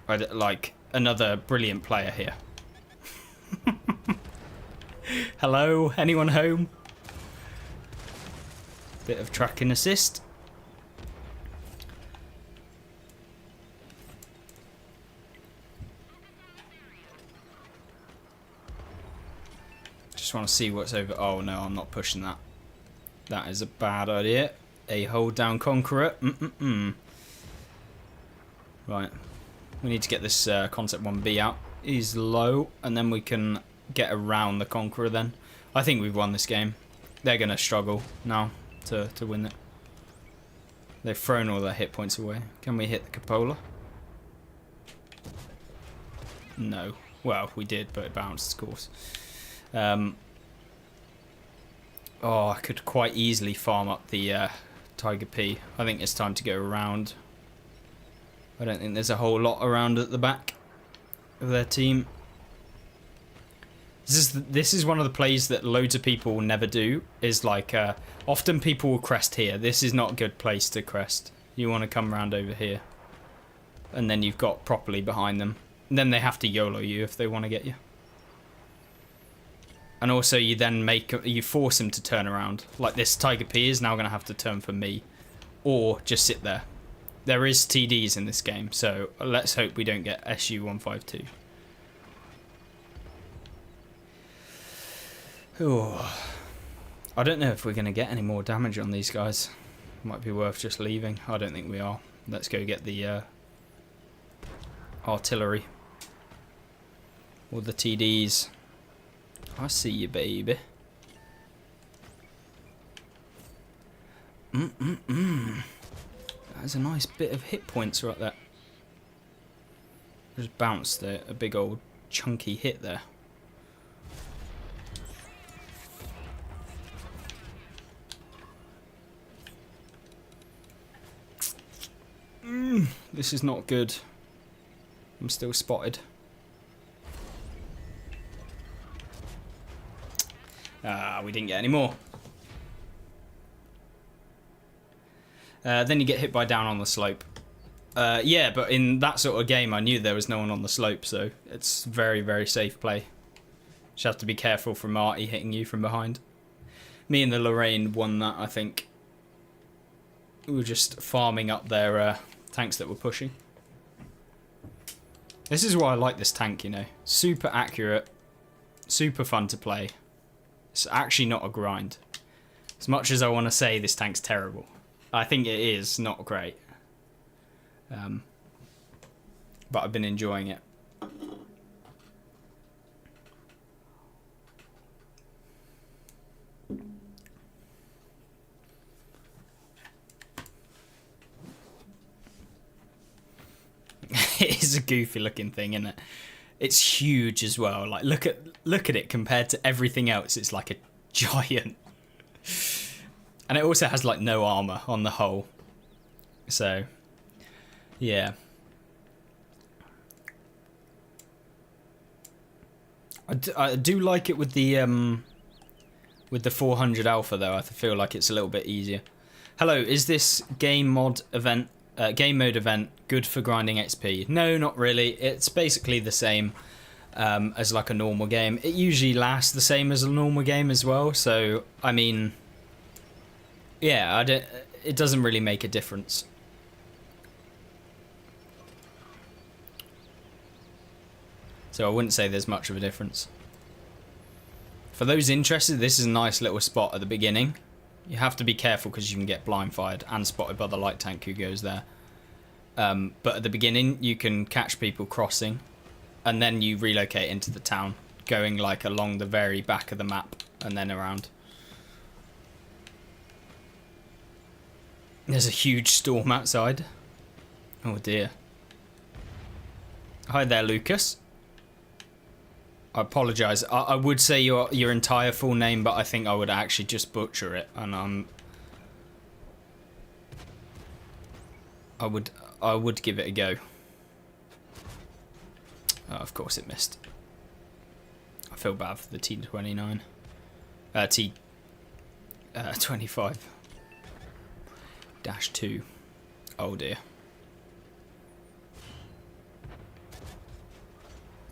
I'd like another brilliant player here. Hello? Anyone home? Bit of tracking assist. Just want to see what's over. Oh no, I'm not pushing that. That is a bad idea. A hold down conqueror. Right. We need to get this concept 1B out. He's low, and then we can get around the conqueror then. I think we've won this game. They're going to struggle now to win it. They've thrown all their hit points away. Can we hit the cupola? No. Well, we did, but it bounced, of course. Oh, I could quite easily farm up the Tiger P. I think it's time to go around. I don't think there's a whole lot around at the back of their team. This is one of the plays that loads of people never do. Is like, often people will crest here. This is not a good place to crest. You want to come around over here. And then you've got properly behind them. And then they have to YOLO you if they want to get you. And also you then you force him to turn around. Like this Tiger P is now going to have to turn for me. Or just sit there. There is TDs in this game, so let's hope we don't get SU-152. Oh, I don't know if we're going to get any more damage on these guys. Might be worth just leaving. I don't think we are. Let's go get the artillery. Or the TDs. I see you, baby. That's a nice bit of hit points right there. Just bounced a big old chunky hit there. This is not good. I'm still spotted. Ah, we didn't get any more. Then you get hit by down on the slope. Yeah, but in that sort of game, I knew there was no one on the slope, so it's very, very safe play. Just have to be careful from Marty hitting you from behind. Me and the Lorraine won that, I think. We were just farming up their tanks that were pushing. This is why I like this tank, you know. Super accurate, super fun to play. It's actually not a grind. As much as I want to say this tank's terrible. I think it is not great. But I've been enjoying it. It is a goofy looking thing, isn't it? It's huge as well. Like look at it compared to everything else. It's like a giant. And it also has like no armor on the hull. So yeah. I do like it with the 400 alpha though. I feel like it's a little bit easier. Hello, is this game mode event good for grinding XP? No, not really. It's basically the same as like a normal game. It usually lasts the same as a normal game as well. So I mean, yeah, it doesn't really make a difference. So I wouldn't say there's much of a difference. For those interested, this is a nice little spot at the beginning. You have to be careful because you can get blind fired and spotted by the light tank who goes there. But at the beginning, you can catch people crossing, and then you relocate into the town, going like along the very back of the map and then around. There's a huge storm outside. Oh dear. Hi there, Lucas. I apologise. I would say your entire full name, but I think I would actually just butcher it, and I would give it a go. Oh, of course it missed. I feel bad for the T29. T25-2. Oh dear.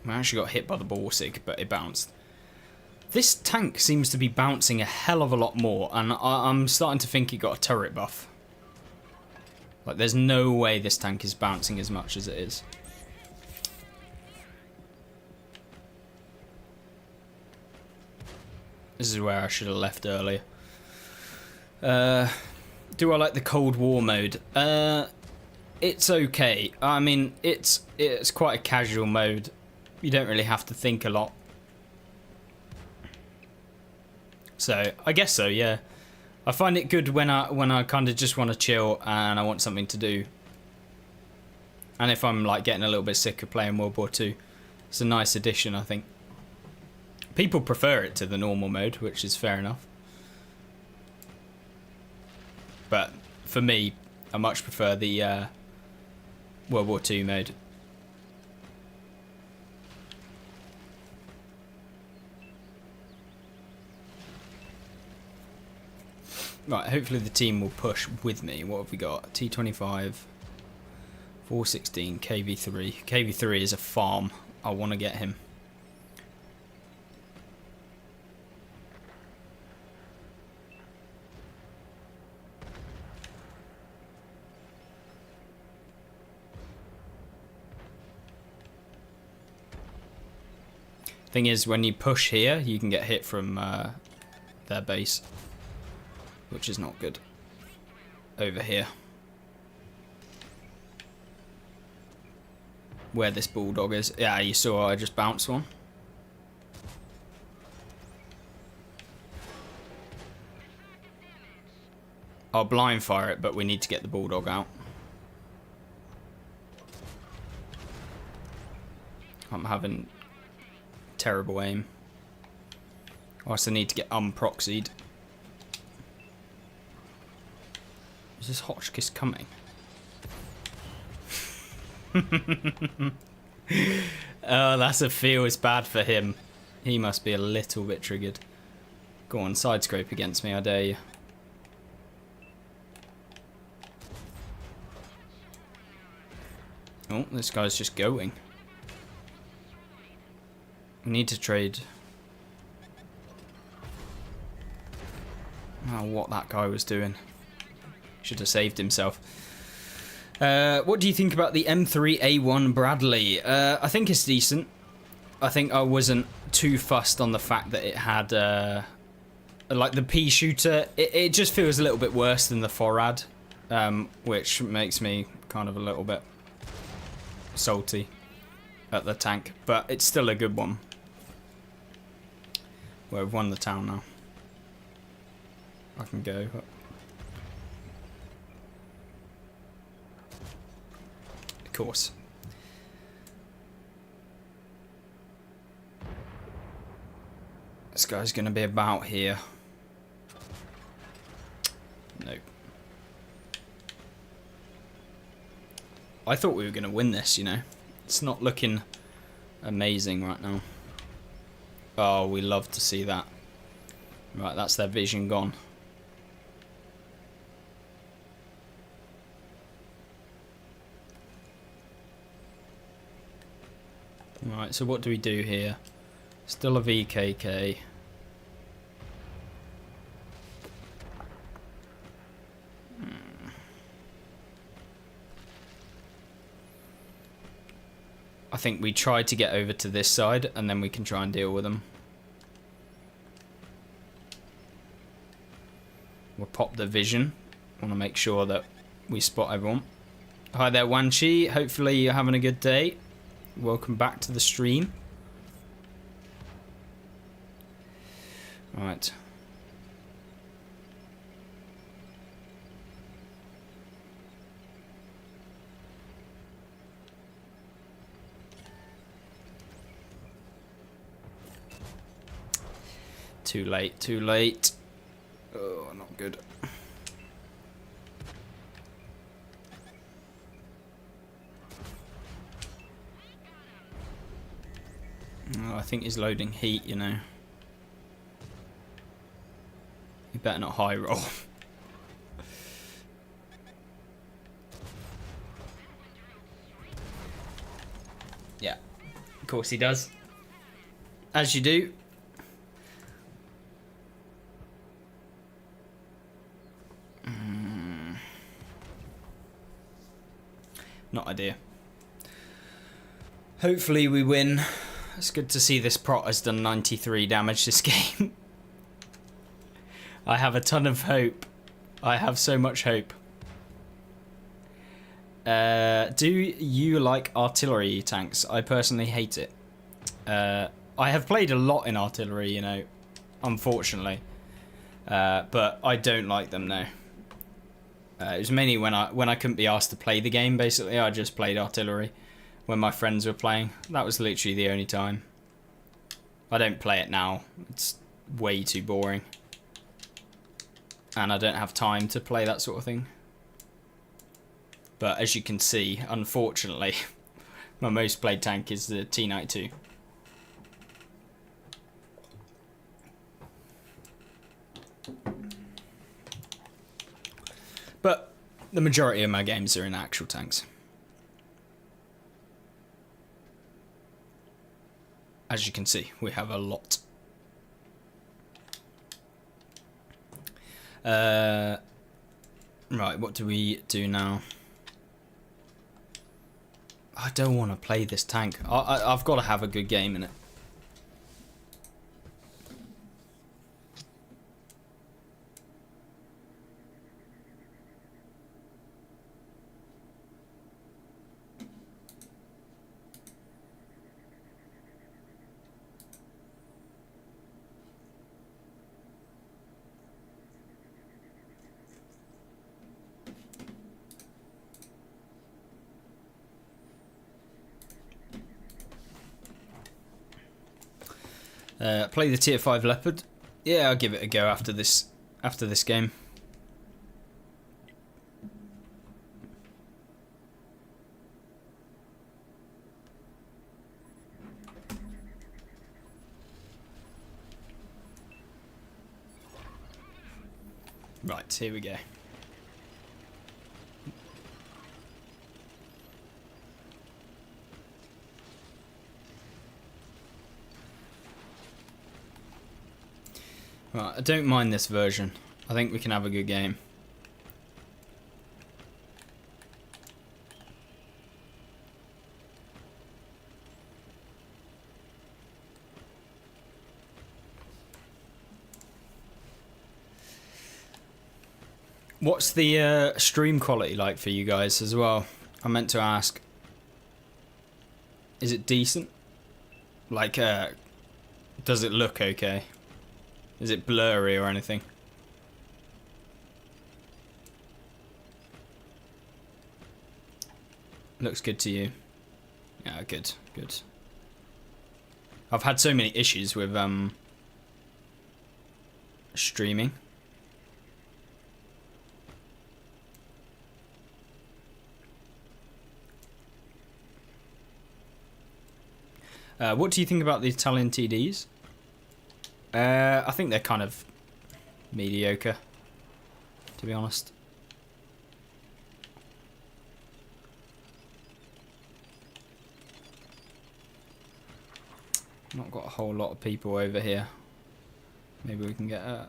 I actually got hit by the Borsig, but it bounced. This tank seems to be bouncing a hell of a lot more, and I'm starting to think it got a turret buff. Like, there's no way this tank is bouncing as much as it is. This is where I should have left earlier. Do I like the Cold War mode? It's okay. I mean, it's quite a casual mode. You don't really have to think a lot. So, I guess so, yeah. I find it good when I kind of just want to chill and I want something to do. And if I'm like getting a little bit sick of playing World War II, it's a nice addition, I think. People prefer it to the normal mode, which is fair enough. But for me, I much prefer the World War II mode. Right, hopefully the team will push with me. What have we got? T25, 416, KV3. KV3 is a farm. I want to get him. Thing is, when you push here, you can get hit from their base, which is not good. Over here, where this bulldog is. Yeah, you saw I just bounced one. I'll blind fire it, but we need to get the bulldog out. I'm having terrible aim. I also need to get unproxied. Is this Hotchkiss coming? Oh, that's a feel. It's bad for him. He must be a little bit triggered. Go on, side scrape against me, I dare you. Oh, this guy's just going. We need to trade. Oh, what that guy was doing. Should have saved himself. What do you think about the M3A1 Bradley? I think it's decent. I think I wasn't too fussed on the fact that it had like the pea shooter. It just feels a little bit worse than the Forad, which makes me kind of a little bit salty at the tank, but it's still a good one. Well, we've won the town now. I can go. Of course. This guy's going to be about here. Nope. I thought we were going to win this, you know. It's not looking amazing right now. Oh, we love to see that. Right, that's their vision gone. Right, so what do we do here? Still a VKK. I think we try to get over to this side and then we can try and deal with them. We'll pop the vision. Want to make sure that we spot everyone. Hi there, Wanchi. Hopefully you're having a good day. Welcome back to the stream. Right. Too late, too late. Oh, not good. Oh, I think he's loading heat, you know. You better not high roll. Yeah, of course he does. As you do. Not ideal. Hopefully we win. It's good to see this prot has done 93 damage this game. I have a ton of hope. I have so much hope. Do you like artillery tanks? I personally hate it. I have played a lot in artillery, you know, unfortunately. But I don't like them now. It was mainly when I couldn't be asked to play the game, basically. I just played artillery when my friends were playing. That was literally the only time. I don't play it now. It's way too boring. And I don't have time to play that sort of thing. But as you can see, unfortunately, my most played tank is the T92. But the majority of my games are in actual tanks. As you can see, we have a lot. Right, what do we do now? I don't want to play this tank. I've got to have a good game in it. Play the tier 5 Leopard. Yeah, I'll give it a go after this game. Right, here we go. Right, I don't mind this version. I think we can have a good game. What's the stream quality like for you guys as well? I meant to ask. Is it decent? Like, does it look okay? Is it blurry or anything? Looks good to you. Yeah, good, good. I've had so many issues with streaming. What do you think about the Italian TDs? I think they're kind of mediocre, to be honest. Not got a whole lot of people over here. Maybe we can get a...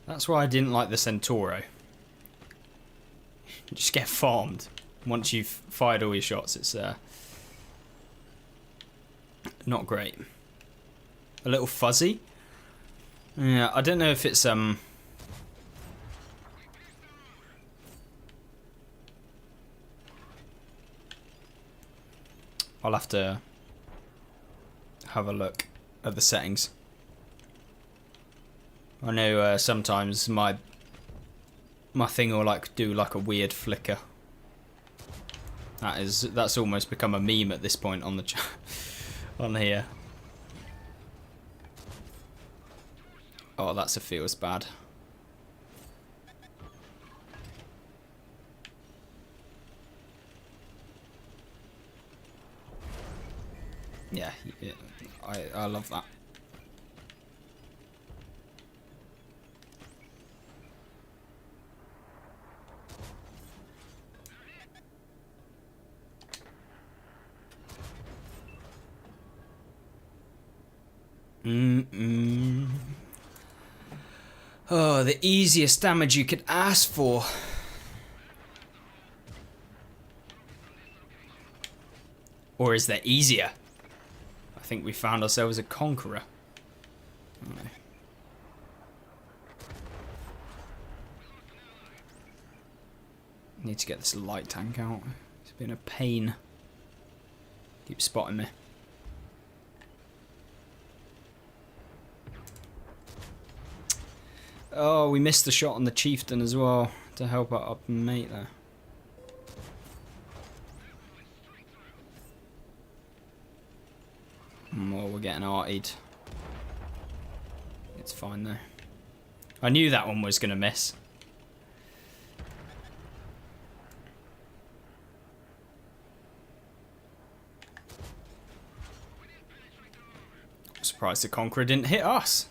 That's why I didn't like the Centauro. You just get farmed. Once you've fired all your shots, it's not great. A little fuzzy. Yeah, I don't know if it's I'll have to have a look at the settings. I know sometimes my thing will like do like a weird flicker. That's almost become a meme at this point on the on here. Oh, that's a feels bad. Yeah, I love that. Oh, the easiest damage you could ask for. Or is there easier? I think we found ourselves a conqueror. Oh. Need to get this light tank out. It's been a pain. Keep spotting me. Oh, we missed the shot on the chieftain as well to help out our mate there. Oh, we're getting artied. It's fine though. I knew that one was going to miss. I'm surprised the Conqueror didn't hit us.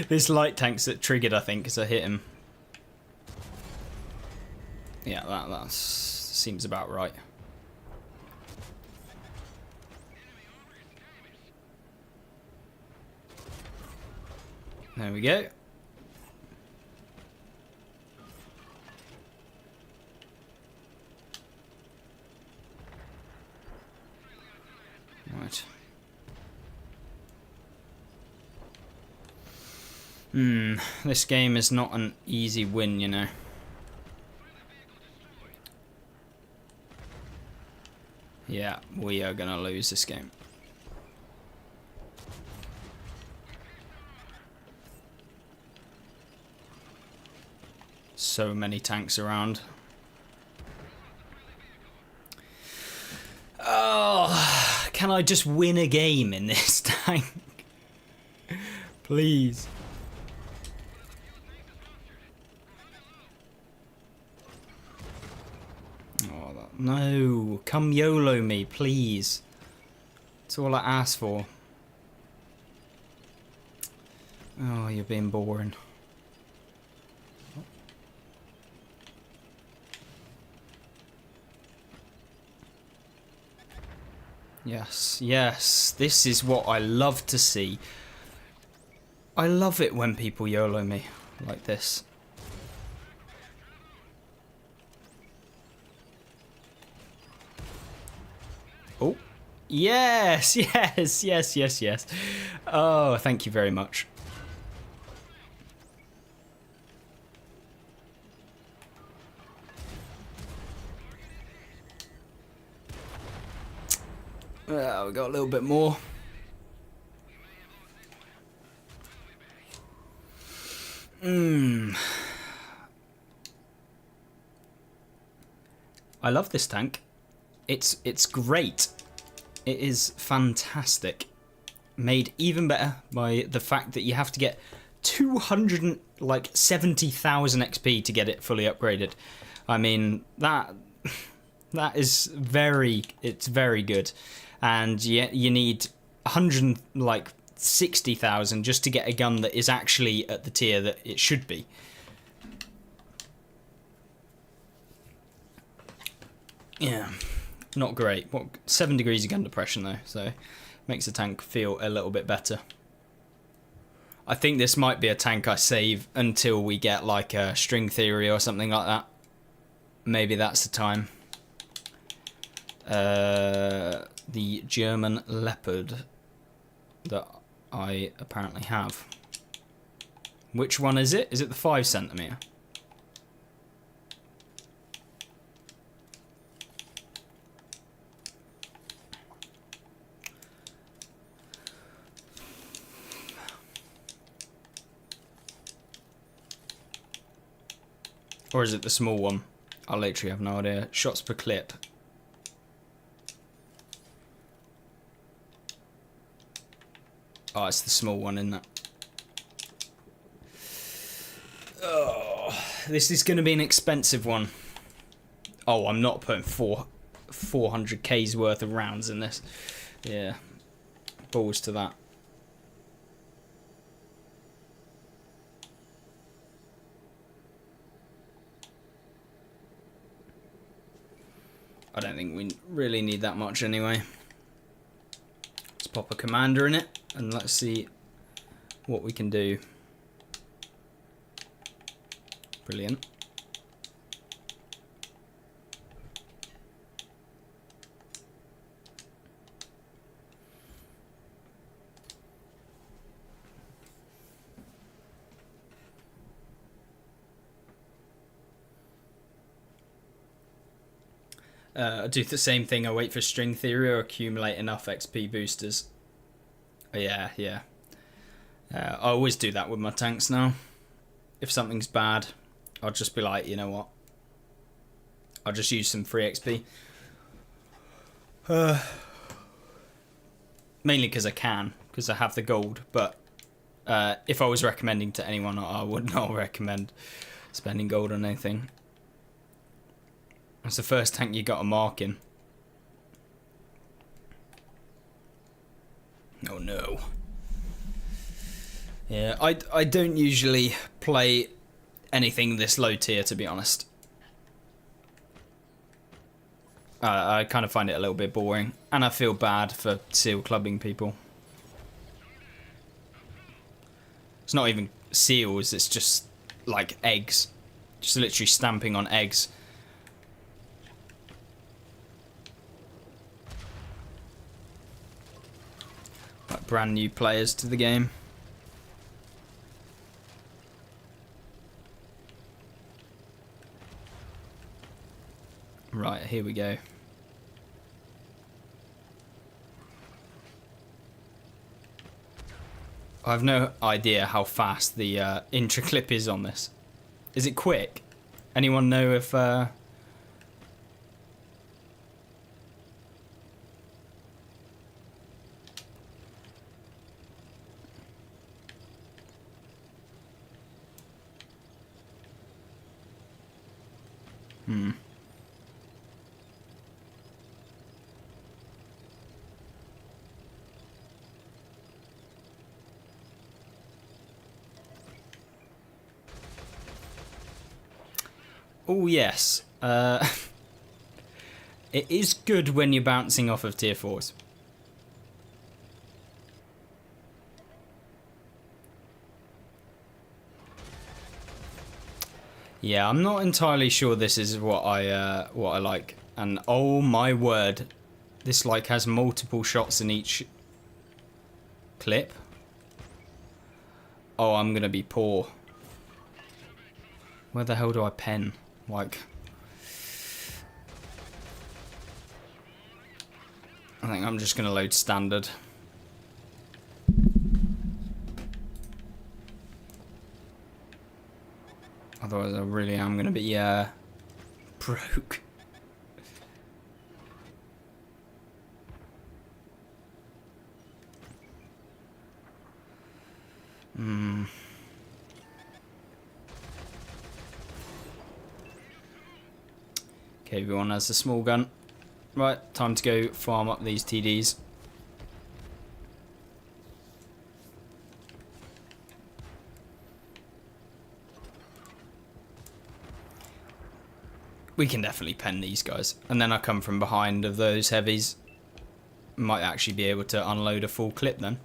This light tank's that triggered, I think, because I hit him. Yeah, that seems about right. There we go. Right. This game is not an easy win, you know. Yeah, we are gonna lose this game. So many tanks around. Oh, can I just win a game in this tank? Please. No, come YOLO me, please. That's all I asked for. Oh, you're being boring. Yes, yes, this is what I love to see. I love it when people YOLO me like this. Oh, yes, yes, yes, yes, yes. Oh, thank you very much. We got a little bit more. I love this tank. It's great. It is fantastic. Made even better by the fact that you have to get 270,000 XP to get it fully upgraded. I mean, that is very good. And you need 160,000 just to get a gun that is actually at the tier that it should be. Yeah, not great. What, 7 degrees of gun depression though, so makes the tank feel a little bit better. I think this might be a tank I save until we get like a string theory or something like that. maybe that's the time. The German Leopard that I apparently have. Which one is it? Is it the 5cm? Or is it the small one? I literally have no idea. Shots per clip. Oh, it's the small one, isn't it? Oh, this is going to be an expensive one. Oh, I'm not putting 400k's worth of rounds in this. Yeah, balls to that. I don't think we really need that much anyway. Let's pop a commander in it and let's see what we can do. Brilliant. I do the same thing. I wait for string theory or accumulate enough XP boosters. Yeah. I always do that with my tanks now. If something's bad, I'll just be like, you know what? I'll just use some free XP. Mainly because I can, because I have the gold. But if I was recommending to anyone, I would not recommend spending gold on anything. That's the first tank you got a mark in. Oh no. Yeah, I don't usually play anything this low tier, to be honest. I kind of find it a little bit boring, and I feel bad for seal clubbing people. It's not even seals, it's just like eggs. Just literally stamping on eggs. Like brand new players to the game. Right, here we go. I have no idea how fast the intro clip is on this. Is it quick? Anyone know if... Oh yes, it is good when you're bouncing off of tier 4s. Yeah, I'm not entirely sure this is what I like, and oh my word, this like has multiple shots in each clip. Oh, I'm gonna be poor. Where the hell do I pen? Like, I think I'm just gonna load standard. Otherwise I really am gonna be broke. Okay, everyone has a small gun. Right, time to go farm up these TDs. We can definitely pen these guys. And then I come from behind of those heavies. Might actually be able to unload a full clip then.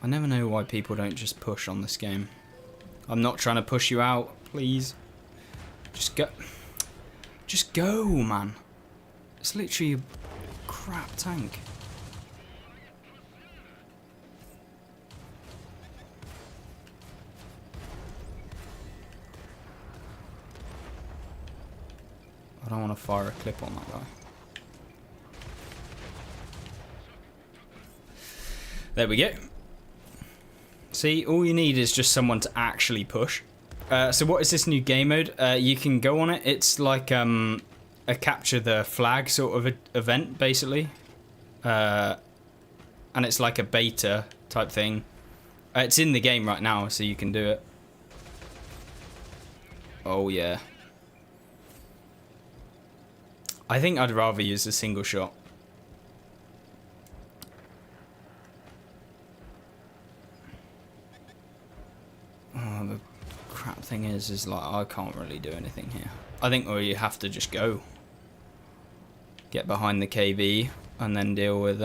I never know why people don't just push on this game. I'm not trying to push you out, please. Just go. Just go, man. It's literally a crap tank. I don't want to fire a clip on that guy. There we go. See, all you need is just someone to actually push. So what is this new game mode? You can go on it. It's like a capture the flag sort of event, basically. And it's like a beta type thing. It's in the game right now, so you can do it. Oh, yeah. I think I'd rather use a single shot. Oh, the crap thing is like I can't really do anything here. I think you have to just go. Get behind the KV and then deal with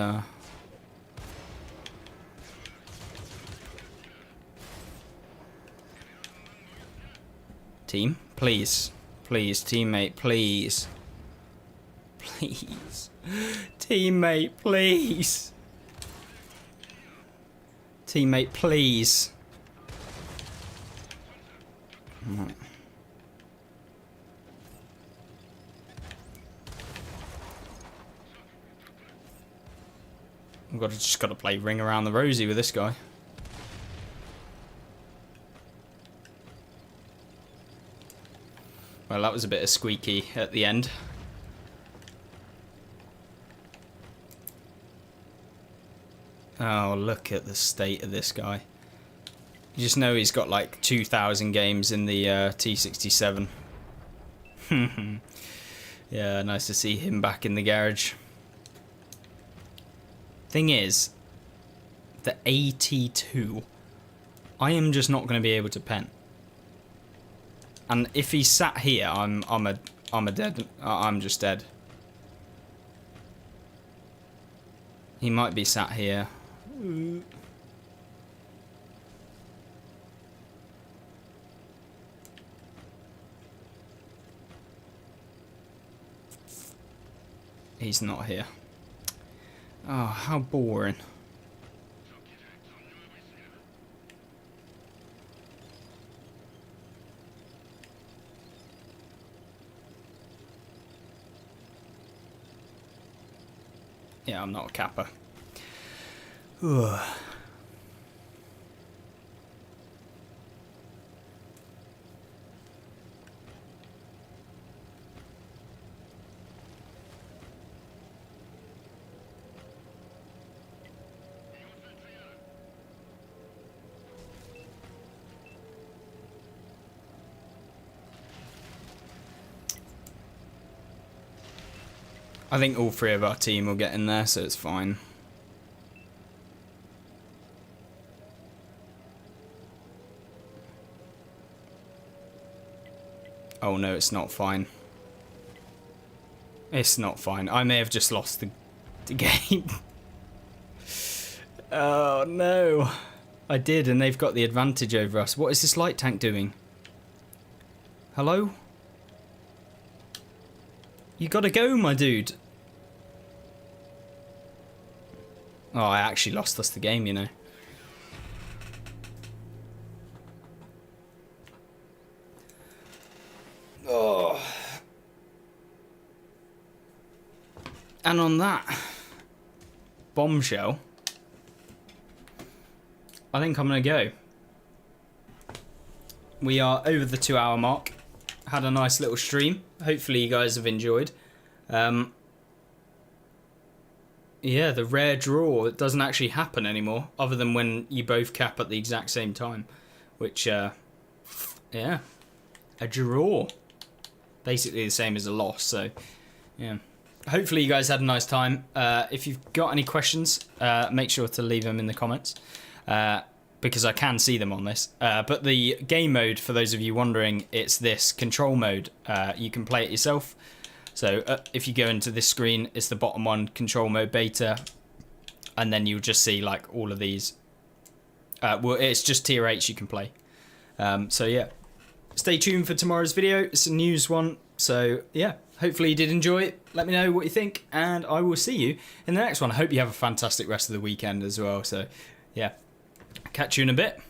team, please. Please, teammate, please. Please. Teammate, please. Teammate, please. Right. I've just got to play ring around the rosy with this guy. Well, that was a bit of squeaky at the end. Oh, look at the state of this guy. You just know he's got like 2,000 games in the T67. Yeah, nice to see him back in the garage. Thing is, the AT2, I am just not going to be able to pen. And if he sat here, I'm just dead. He might be sat here. He's not here. Oh, how boring. Yeah, I'm not a capper. Ugh. I think all three of our team will get in there, so it's fine. Oh no, it's not fine. It's not fine. I may have just lost the game. Oh no. I did, and they've got the advantage over us. What is this light tank doing? Hello? You gotta go, my dude. Oh, I actually lost us the game, you know. Oh. And on that bombshell, I think I'm gonna go. We are over the 2-hour mark. Had a nice little stream. Hopefully you guys have enjoyed. Yeah, the rare draw, it doesn't actually happen anymore, other than when you both cap at the exact same time. Which, yeah, a draw. Basically the same as a loss, so, yeah. Hopefully you guys had a nice time. If you've got any questions, make sure to leave them in the comments. Because I can see them on this. But the game mode, for those of you wondering, it's this control mode. You can play it yourself. So if you go into this screen, it's the bottom one, control mode beta. And then you'll just see like all of these Well, it's just tier 8s you can play. So yeah, stay tuned for tomorrow's video. It's a news one. So yeah, hopefully you did enjoy it. Let me know what you think, and I will see you in the next one. I hope you have a fantastic rest of the weekend as well. So yeah, catch you in a bit.